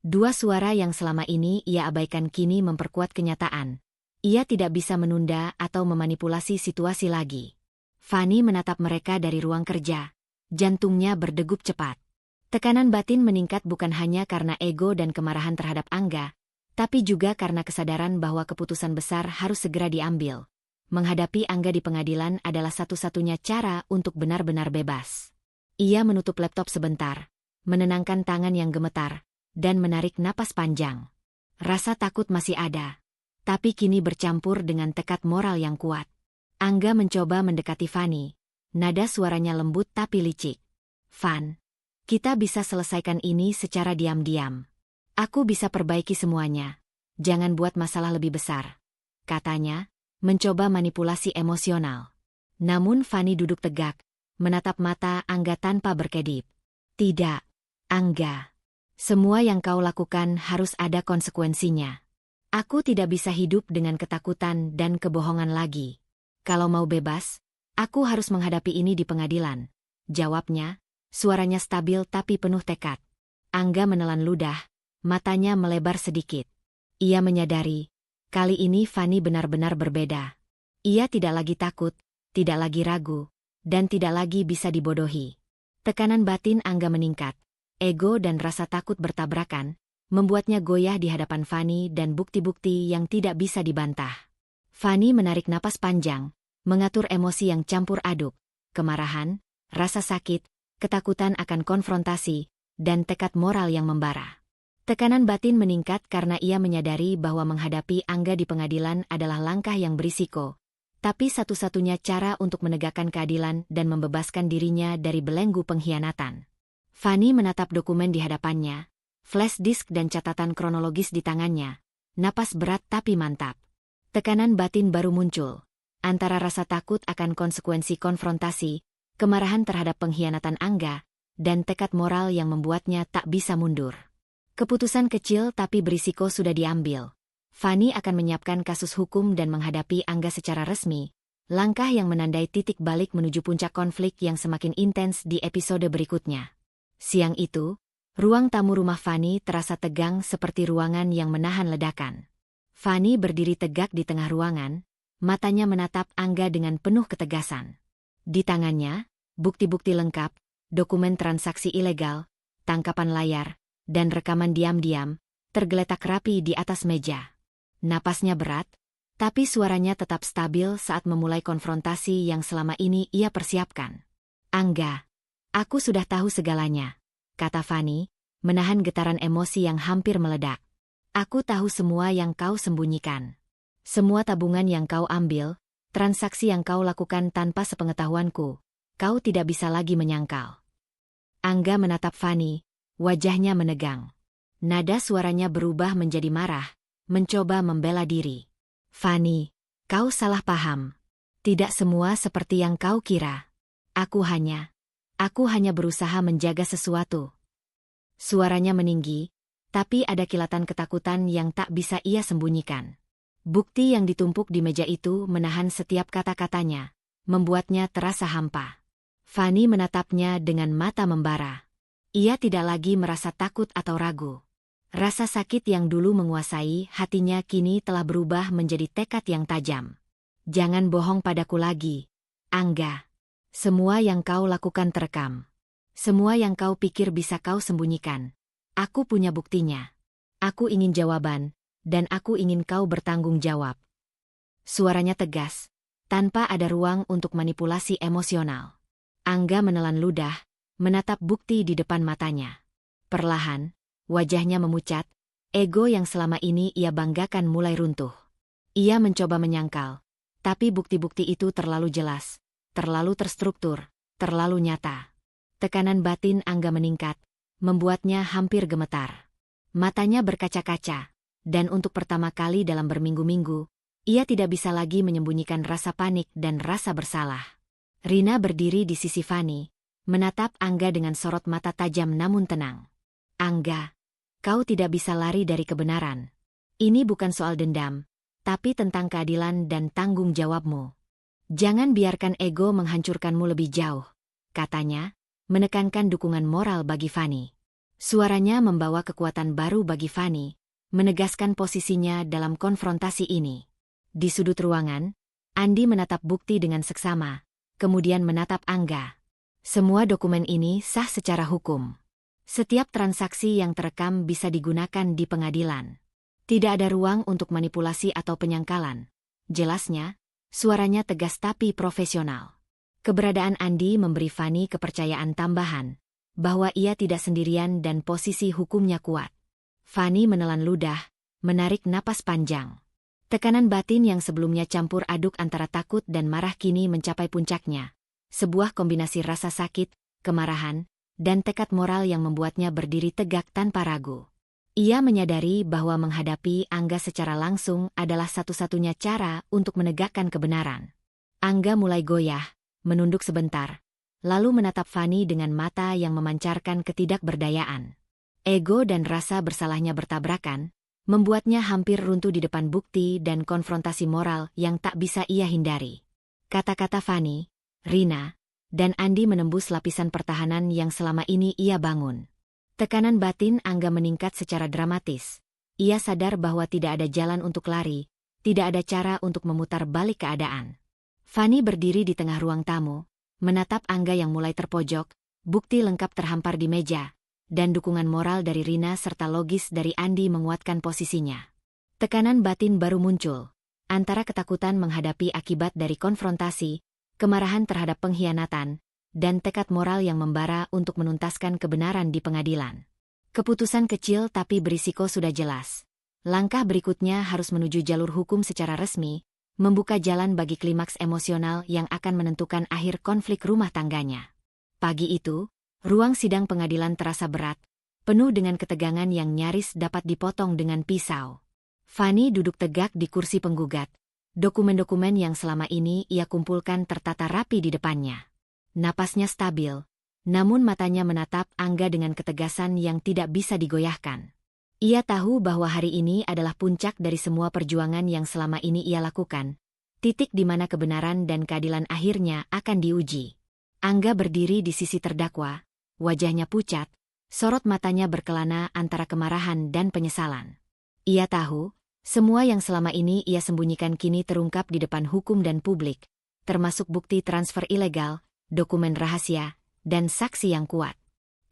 Dua suara yang selama ini ia abaikan kini memperkuat kenyataan. Ia tidak bisa menunda atau memanipulasi situasi lagi. Fanny menatap mereka dari ruang kerja. Jantungnya berdegup cepat. Tekanan batin meningkat bukan hanya karena ego dan kemarahan terhadap Angga, tapi juga karena kesadaran bahwa keputusan besar harus segera diambil. Menghadapi Angga di pengadilan adalah satu-satunya cara untuk benar-benar bebas. Ia menutup laptop sebentar, menenangkan tangan yang gemetar, dan menarik napas panjang. Rasa takut masih ada, tapi kini bercampur dengan tekad moral yang kuat. Angga mencoba mendekati Fanny, nada suaranya lembut tapi licik. Van, kita bisa selesaikan ini secara diam-diam. Aku bisa perbaiki semuanya. Jangan buat masalah lebih besar, katanya, mencoba manipulasi emosional. Namun Fani duduk tegak, menatap mata Angga tanpa berkedip. Tidak, Angga. Semua yang kau lakukan harus ada konsekuensinya. Aku tidak bisa hidup dengan ketakutan dan kebohongan lagi. Kalau mau bebas, aku harus menghadapi ini di pengadilan. Jawabnya, suaranya stabil tapi penuh tekad. Angga menelan ludah, matanya melebar sedikit. Ia menyadari, kali ini Fani benar-benar berbeda. Ia tidak lagi takut, tidak lagi ragu, dan tidak lagi bisa dibodohi. Tekanan batin Angga meningkat. Ego dan rasa takut bertabrakan, membuatnya goyah di hadapan Fani dan bukti-bukti yang tidak bisa dibantah. Fani menarik napas panjang, mengatur emosi yang campur aduk, kemarahan, rasa sakit, ketakutan akan konfrontasi, dan tekad moral yang membara. Tekanan batin meningkat karena ia menyadari bahwa menghadapi Angga di pengadilan adalah langkah yang berisiko, tapi satu-satunya cara untuk menegakkan keadilan dan membebaskan dirinya dari belenggu pengkhianatan. Fani menatap dokumen di hadapannya, flash disk dan catatan kronologis di tangannya, napas berat tapi mantap. Tekanan batin baru muncul, antara rasa takut akan konsekuensi konfrontasi, kemarahan terhadap pengkhianatan Angga, dan tekad moral yang membuatnya tak bisa mundur. Keputusan kecil tapi berisiko sudah diambil. Fani akan menyiapkan kasus hukum dan menghadapi Angga secara resmi, langkah yang menandai titik balik menuju puncak konflik yang semakin intens di episode berikutnya. Siang itu, ruang tamu rumah Fani terasa tegang seperti ruangan yang menahan ledakan. Fani berdiri tegak di tengah ruangan, matanya menatap Angga dengan penuh ketegasan. Di tangannya, bukti-bukti lengkap, dokumen transaksi ilegal, tangkapan layar, dan rekaman diam-diam, tergeletak rapi di atas meja. Napasnya berat, tapi suaranya tetap stabil saat memulai konfrontasi yang selama ini ia persiapkan. Angga, aku sudah tahu segalanya, kata Fani, menahan getaran emosi yang hampir meledak. Aku tahu semua yang kau sembunyikan. Semua tabungan yang kau ambil, transaksi yang kau lakukan tanpa sepengetahuanku, kau tidak bisa lagi menyangkal. Angga menatap Fani, wajahnya menegang. Nada suaranya berubah menjadi marah, mencoba membela diri. Fani, kau salah paham. Tidak semua seperti yang kau kira. Aku hanya berusaha menjaga sesuatu. Suaranya meninggi, tapi ada kilatan ketakutan yang tak bisa ia sembunyikan. Bukti yang ditumpuk di meja itu menahan setiap kata-katanya, membuatnya terasa hampa. Fani menatapnya dengan mata membara. Ia tidak lagi merasa takut atau ragu. Rasa sakit yang dulu menguasai hatinya kini telah berubah menjadi tekad yang tajam. Jangan bohong padaku lagi, Angga. Semua yang kau lakukan terekam. Semua yang kau pikir bisa kau sembunyikan. Aku punya buktinya. Aku ingin jawaban, dan aku ingin kau bertanggung jawab. Suaranya tegas, tanpa ada ruang untuk manipulasi emosional. Angga menelan ludah, menatap bukti di depan matanya. Perlahan, wajahnya memucat, ego yang selama ini ia banggakan mulai runtuh. Ia mencoba menyangkal, tapi bukti-bukti itu terlalu jelas, terlalu terstruktur, terlalu nyata. Tekanan batin Angga meningkat, membuatnya hampir gemetar. Matanya berkaca-kaca, dan untuk pertama kali dalam berminggu-minggu, ia tidak bisa lagi menyembunyikan rasa panik dan rasa bersalah. Rina berdiri di sisi Fani, menatap Angga dengan sorot mata tajam namun tenang. Angga, kau tidak bisa lari dari kebenaran. Ini bukan soal dendam, tapi tentang keadilan dan tanggung jawabmu. Jangan biarkan ego menghancurkanmu lebih jauh, katanya, menekankan dukungan moral bagi Fani. Suaranya membawa kekuatan baru bagi Fani, menegaskan posisinya dalam konfrontasi ini. Di sudut ruangan, Andi menatap bukti dengan seksama, kemudian menatap Angga. Semua dokumen ini sah secara hukum. Setiap transaksi yang terekam bisa digunakan di pengadilan. Tidak ada ruang untuk manipulasi atau penyangkalan. Jelasnya, suaranya tegas tapi profesional. Keberadaan Andi memberi Fani kepercayaan tambahan, bahwa ia tidak sendirian dan posisi hukumnya kuat. Fani menelan ludah, menarik napas panjang. Tekanan batin yang sebelumnya campur aduk antara takut dan marah kini mencapai puncaknya. Sebuah kombinasi rasa sakit, kemarahan, dan tekad moral yang membuatnya berdiri tegak tanpa ragu. Ia menyadari bahwa menghadapi Angga secara langsung adalah satu-satunya cara untuk menegakkan kebenaran. Angga mulai goyah, menunduk sebentar, lalu menatap Fanny dengan mata yang memancarkan ketidakberdayaan. Ego dan rasa bersalahnya bertabrakan, membuatnya hampir runtuh di depan bukti dan konfrontasi moral yang tak bisa ia hindari. Kata-kata Fanny, Rina, dan Andi menembus lapisan pertahanan yang selama ini ia bangun. Tekanan batin Angga meningkat secara dramatis. Ia sadar bahwa tidak ada jalan untuk lari, tidak ada cara untuk memutar balik keadaan. Fanny berdiri di tengah ruang tamu, menatap Angga yang mulai terpojok, bukti lengkap terhampar di meja, dan dukungan moral dari Rina serta logis dari Andi menguatkan posisinya. Tekanan batin baru muncul, antara ketakutan menghadapi akibat dari konfrontasi, kemarahan terhadap pengkhianatan, dan tekad moral yang membara untuk menuntaskan kebenaran di pengadilan. Keputusan kecil tapi berisiko sudah jelas. Langkah berikutnya harus menuju jalur hukum secara resmi, membuka jalan bagi klimaks emosional yang akan menentukan akhir konflik rumah tangganya. Pagi itu, ruang sidang pengadilan terasa berat, penuh dengan ketegangan yang nyaris dapat dipotong dengan pisau. Fanny duduk tegak di kursi penggugat. Dokumen-dokumen yang selama ini ia kumpulkan tertata rapi di depannya. Napasnya stabil, namun matanya menatap Angga dengan ketegasan yang tidak bisa digoyahkan. Ia tahu bahwa hari ini adalah puncak dari semua perjuangan yang selama ini ia lakukan, titik di mana kebenaran dan keadilan akhirnya akan diuji. Angga berdiri di sisi terdakwa, wajahnya pucat, sorot matanya berkelana antara kemarahan dan penyesalan. Ia tahu, semua yang selama ini ia sembunyikan kini terungkap di depan hukum dan publik, termasuk bukti transfer ilegal, dokumen rahasia, dan saksi yang kuat.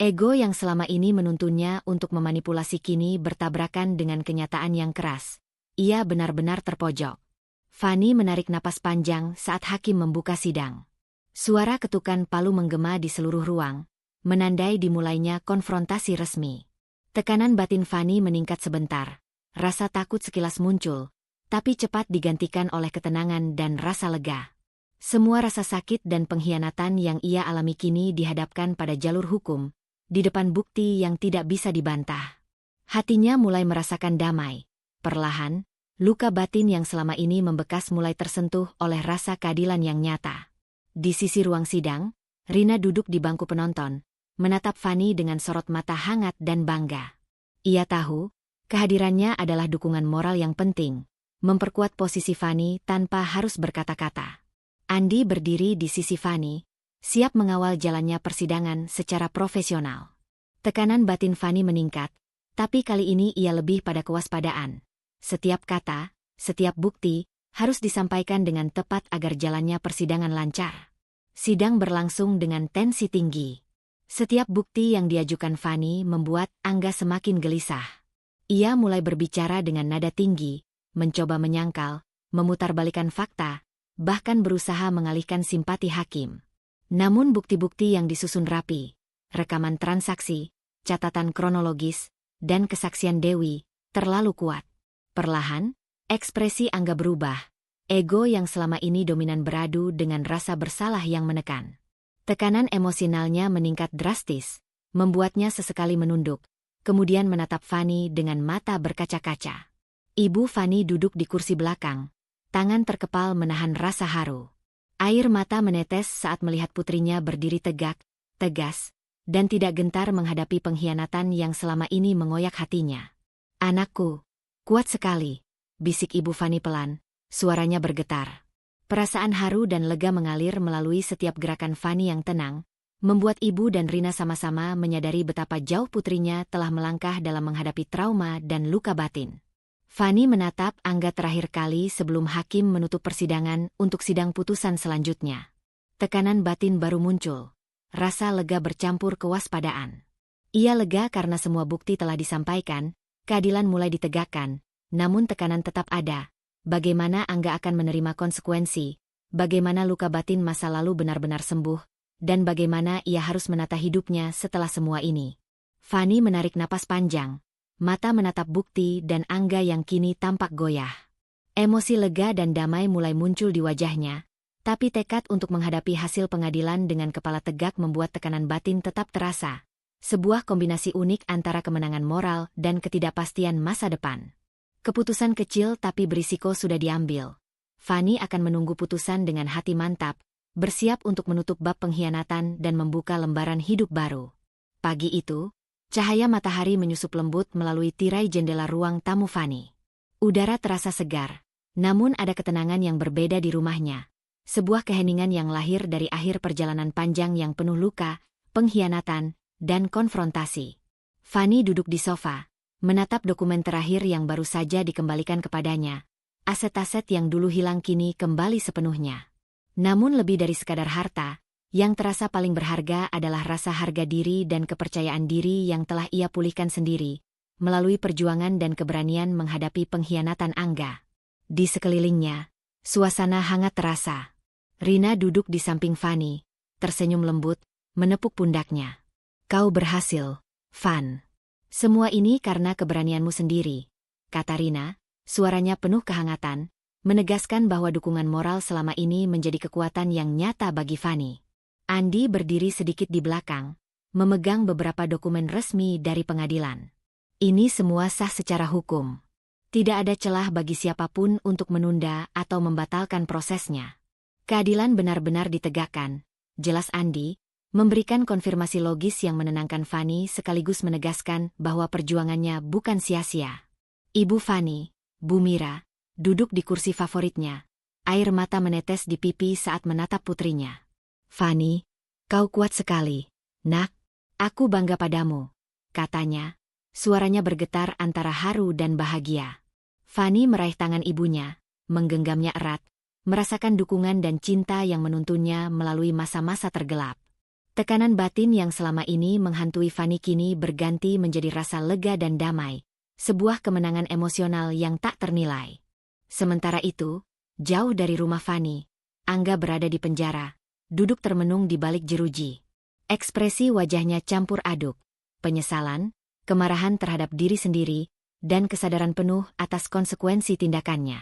Ego yang selama ini menuntunnya untuk memanipulasi kini bertabrakan dengan kenyataan yang keras. Ia benar-benar terpojok. Fanny menarik napas panjang saat hakim membuka sidang. Suara ketukan palu menggema di seluruh ruang, menandai dimulainya konfrontasi resmi. Tekanan batin Fanny meningkat sebentar. Rasa takut sekilas muncul, tapi cepat digantikan oleh ketenangan dan rasa lega. Semua rasa sakit dan pengkhianatan yang ia alami kini dihadapkan pada jalur hukum, di depan bukti yang tidak bisa dibantah. Hatinya mulai merasakan damai. Perlahan, luka batin yang selama ini membekas mulai tersentuh oleh rasa keadilan yang nyata. Di sisi ruang sidang, Rina duduk di bangku penonton, menatap Fanny dengan sorot mata hangat dan bangga. Ia tahu, kehadirannya adalah dukungan moral yang penting, memperkuat posisi Fanny tanpa harus berkata-kata. Andi berdiri di sisi Fanny, siap mengawal jalannya persidangan secara profesional. Tekanan batin Fanny meningkat, tapi kali ini ia lebih pada kewaspadaan. Setiap kata, setiap bukti, harus disampaikan dengan tepat agar jalannya persidangan lancar. Sidang berlangsung dengan tensi tinggi. Setiap bukti yang diajukan Fanny membuat Angga semakin gelisah. Ia mulai berbicara dengan nada tinggi, mencoba menyangkal, memutarbalikkan fakta, bahkan berusaha mengalihkan simpati hakim. Namun bukti-bukti yang disusun rapi, rekaman transaksi, catatan kronologis, dan kesaksian Dewi, terlalu kuat. Perlahan, ekspresi Angga berubah, ego yang selama ini dominan beradu dengan rasa bersalah yang menekan. Tekanan emosionalnya meningkat drastis, membuatnya sesekali menunduk, kemudian menatap Fanny dengan mata berkaca-kaca. Ibu Fanny duduk di kursi belakang, tangan terkepal menahan rasa haru. Air mata menetes saat melihat putrinya berdiri tegak, tegas, dan tidak gentar menghadapi pengkhianatan yang selama ini mengoyak hatinya. "Anakku, kuat sekali," bisik Ibu Fanny pelan, suaranya bergetar. Perasaan haru dan lega mengalir melalui setiap gerakan Fanny yang tenang, membuat Ibu dan Rina sama-sama menyadari betapa jauh putrinya telah melangkah dalam menghadapi trauma dan luka batin. Fanny menatap Angga terakhir kali sebelum hakim menutup persidangan untuk sidang putusan selanjutnya. Tekanan batin baru muncul. Rasa lega bercampur kewaspadaan. Ia lega karena semua bukti telah disampaikan, keadilan mulai ditegakkan, namun tekanan tetap ada. Bagaimana Angga akan menerima konsekuensi, bagaimana luka batin masa lalu benar-benar sembuh, dan bagaimana ia harus menata hidupnya setelah semua ini. Fanny menarik napas panjang. Mata menatap bukti dan Angga yang kini tampak goyah. Emosi lega dan damai mulai muncul di wajahnya, tapi tekad untuk menghadapi hasil pengadilan dengan kepala tegak membuat tekanan batin tetap terasa. Sebuah kombinasi unik antara kemenangan moral dan ketidakpastian masa depan. Keputusan kecil tapi berisiko sudah diambil. Fanny akan menunggu putusan dengan hati mantap, bersiap untuk menutup bab pengkhianatan dan membuka lembaran hidup baru. Pagi itu, cahaya matahari menyusup lembut melalui tirai jendela ruang tamu Fanny. Udara terasa segar, namun ada ketenangan yang berbeda di rumahnya. Sebuah keheningan yang lahir dari akhir perjalanan panjang yang penuh luka, pengkhianatan, dan konfrontasi. Fanny duduk di sofa, menatap dokumen terakhir yang baru saja dikembalikan kepadanya. Aset-aset yang dulu hilang kini kembali sepenuhnya. Namun lebih dari sekadar harta, yang terasa paling berharga adalah rasa harga diri dan kepercayaan diri yang telah ia pulihkan sendiri, melalui perjuangan dan keberanian menghadapi pengkhianatan Angga. Di sekelilingnya, suasana hangat terasa. Rina duduk di samping Fanny, tersenyum lembut, menepuk pundaknya. Kau berhasil, Van. Semua ini karena keberanianmu sendiri, kata Rina. Suaranya penuh kehangatan, menegaskan bahwa dukungan moral selama ini menjadi kekuatan yang nyata bagi Fanny. Andi berdiri sedikit di belakang, memegang beberapa dokumen resmi dari pengadilan. Ini semua sah secara hukum. Tidak ada celah bagi siapapun untuk menunda atau membatalkan prosesnya. Keadilan benar-benar ditegakkan, jelas Andi, memberikan konfirmasi logis yang menenangkan Fanny sekaligus menegaskan bahwa perjuangannya bukan sia-sia. Ibu Fanny, Bu Mira, duduk di kursi favoritnya. Air mata menetes di pipi saat menatap putrinya. Fanny, kau kuat sekali. Nak, aku bangga padamu, katanya. Suaranya bergetar antara haru dan bahagia. Fanny meraih tangan ibunya, menggenggamnya erat, merasakan dukungan dan cinta yang menuntunnya melalui masa-masa tergelap. Tekanan batin yang selama ini menghantui Fanny kini berganti menjadi rasa lega dan damai. Sebuah kemenangan emosional yang tak ternilai. Sementara itu, jauh dari rumah Fanny, Angga berada di penjara, duduk termenung di balik jeruji. Ekspresi wajahnya campur aduk, penyesalan, kemarahan terhadap diri sendiri, dan kesadaran penuh atas konsekuensi tindakannya.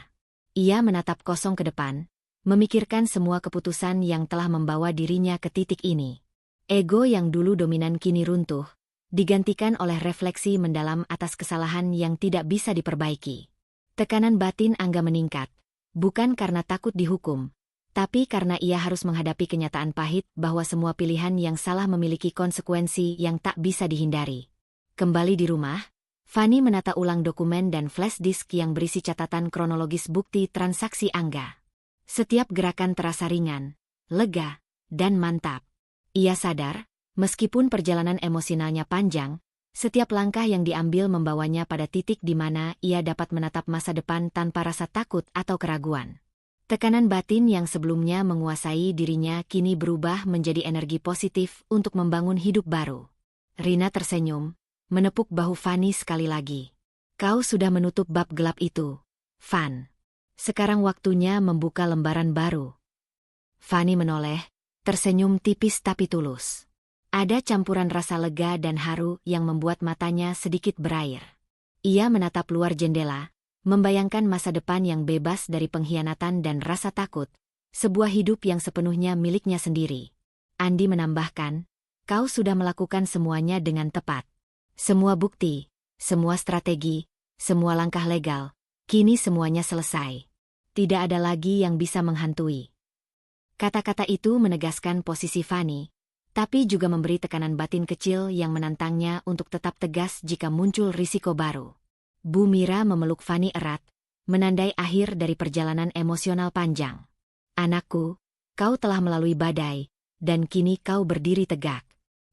Ia menatap kosong ke depan, memikirkan semua keputusan yang telah membawa dirinya ke titik ini. Ego yang dulu dominan kini runtuh, digantikan oleh refleksi mendalam atas kesalahan yang tidak bisa diperbaiki. Tekanan batin Angga meningkat, bukan karena takut dihukum, tapi karena ia harus menghadapi kenyataan pahit bahwa semua pilihan yang salah memiliki konsekuensi yang tak bisa dihindari. Kembali di rumah, Fanny menata ulang dokumen dan flash disk yang berisi catatan kronologis bukti transaksi Angga. Setiap gerakan terasa ringan, lega, dan mantap. Ia sadar, meskipun perjalanan emosionalnya panjang, setiap langkah yang diambil membawanya pada titik di mana ia dapat menatap masa depan tanpa rasa takut atau keraguan. Tekanan batin yang sebelumnya menguasai dirinya kini berubah menjadi energi positif untuk membangun hidup baru. Rina tersenyum, menepuk bahu Fanny sekali lagi. Kau sudah menutup bab gelap itu, Van. Sekarang waktunya membuka lembaran baru. Fanny menoleh, tersenyum tipis tapi tulus. Ada campuran rasa lega dan haru yang membuat matanya sedikit berair. Ia menatap luar jendela, membayangkan masa depan yang bebas dari pengkhianatan dan rasa takut, sebuah hidup yang sepenuhnya miliknya sendiri. Andi menambahkan, kau sudah melakukan semuanya dengan tepat. Semua bukti, semua strategi, semua langkah legal, kini semuanya selesai. Tidak ada lagi yang bisa menghantui. Kata-kata itu menegaskan posisi Fanny, tapi juga memberi tekanan batin kecil yang menantangnya untuk tetap tegas jika muncul risiko baru. Bu Mira memeluk Fanny erat, menandai akhir dari perjalanan emosional panjang. Anakku, kau telah melalui badai, dan kini kau berdiri tegak.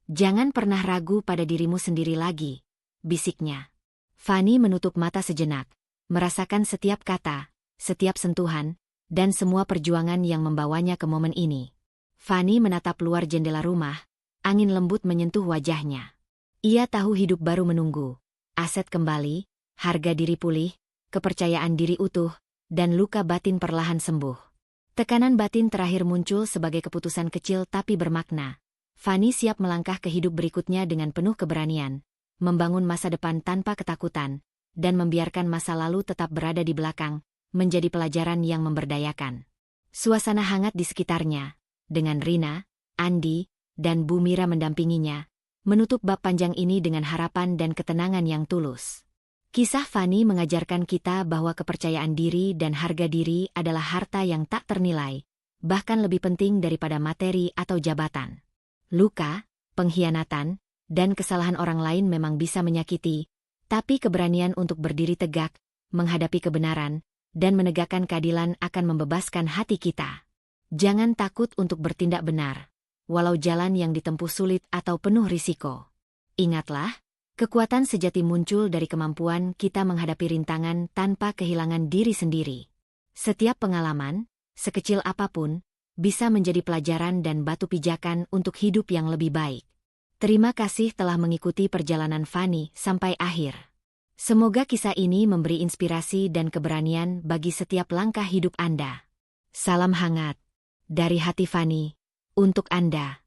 Jangan pernah ragu pada dirimu sendiri lagi, bisiknya. Fanny menutup mata sejenak, merasakan setiap kata, setiap sentuhan, dan semua perjuangan yang membawanya ke momen ini. Fanny menatap luar jendela rumah, angin lembut menyentuh wajahnya. Ia tahu hidup baru menunggu, aset kembali, harga diri pulih, kepercayaan diri utuh, dan luka batin perlahan sembuh. Tekanan batin terakhir muncul sebagai keputusan kecil tapi bermakna. Fanny siap melangkah ke hidup berikutnya dengan penuh keberanian, membangun masa depan tanpa ketakutan, dan membiarkan masa lalu tetap berada di belakang, menjadi pelajaran yang memberdayakan. Suasana hangat di sekitarnya, dengan Rina, Andi, dan Bu Mira mendampinginya, menutup bab panjang ini dengan harapan dan ketenangan yang tulus. Kisah Fanny mengajarkan kita bahwa kepercayaan diri dan harga diri adalah harta yang tak ternilai, bahkan lebih penting daripada materi atau jabatan. Luka, pengkhianatan, dan kesalahan orang lain memang bisa menyakiti, tapi keberanian untuk berdiri tegak, menghadapi kebenaran, dan menegakkan keadilan akan membebaskan hati kita. Jangan takut untuk bertindak benar, walau jalan yang ditempuh sulit atau penuh risiko. Ingatlah, kekuatan sejati muncul dari kemampuan kita menghadapi rintangan tanpa kehilangan diri sendiri. Setiap pengalaman, sekecil apapun, bisa menjadi pelajaran dan batu pijakan untuk hidup yang lebih baik. Terima kasih telah mengikuti perjalanan Fanny sampai akhir. Semoga kisah ini memberi inspirasi dan keberanian bagi setiap langkah hidup Anda. Salam hangat dari hati Fanny untuk Anda.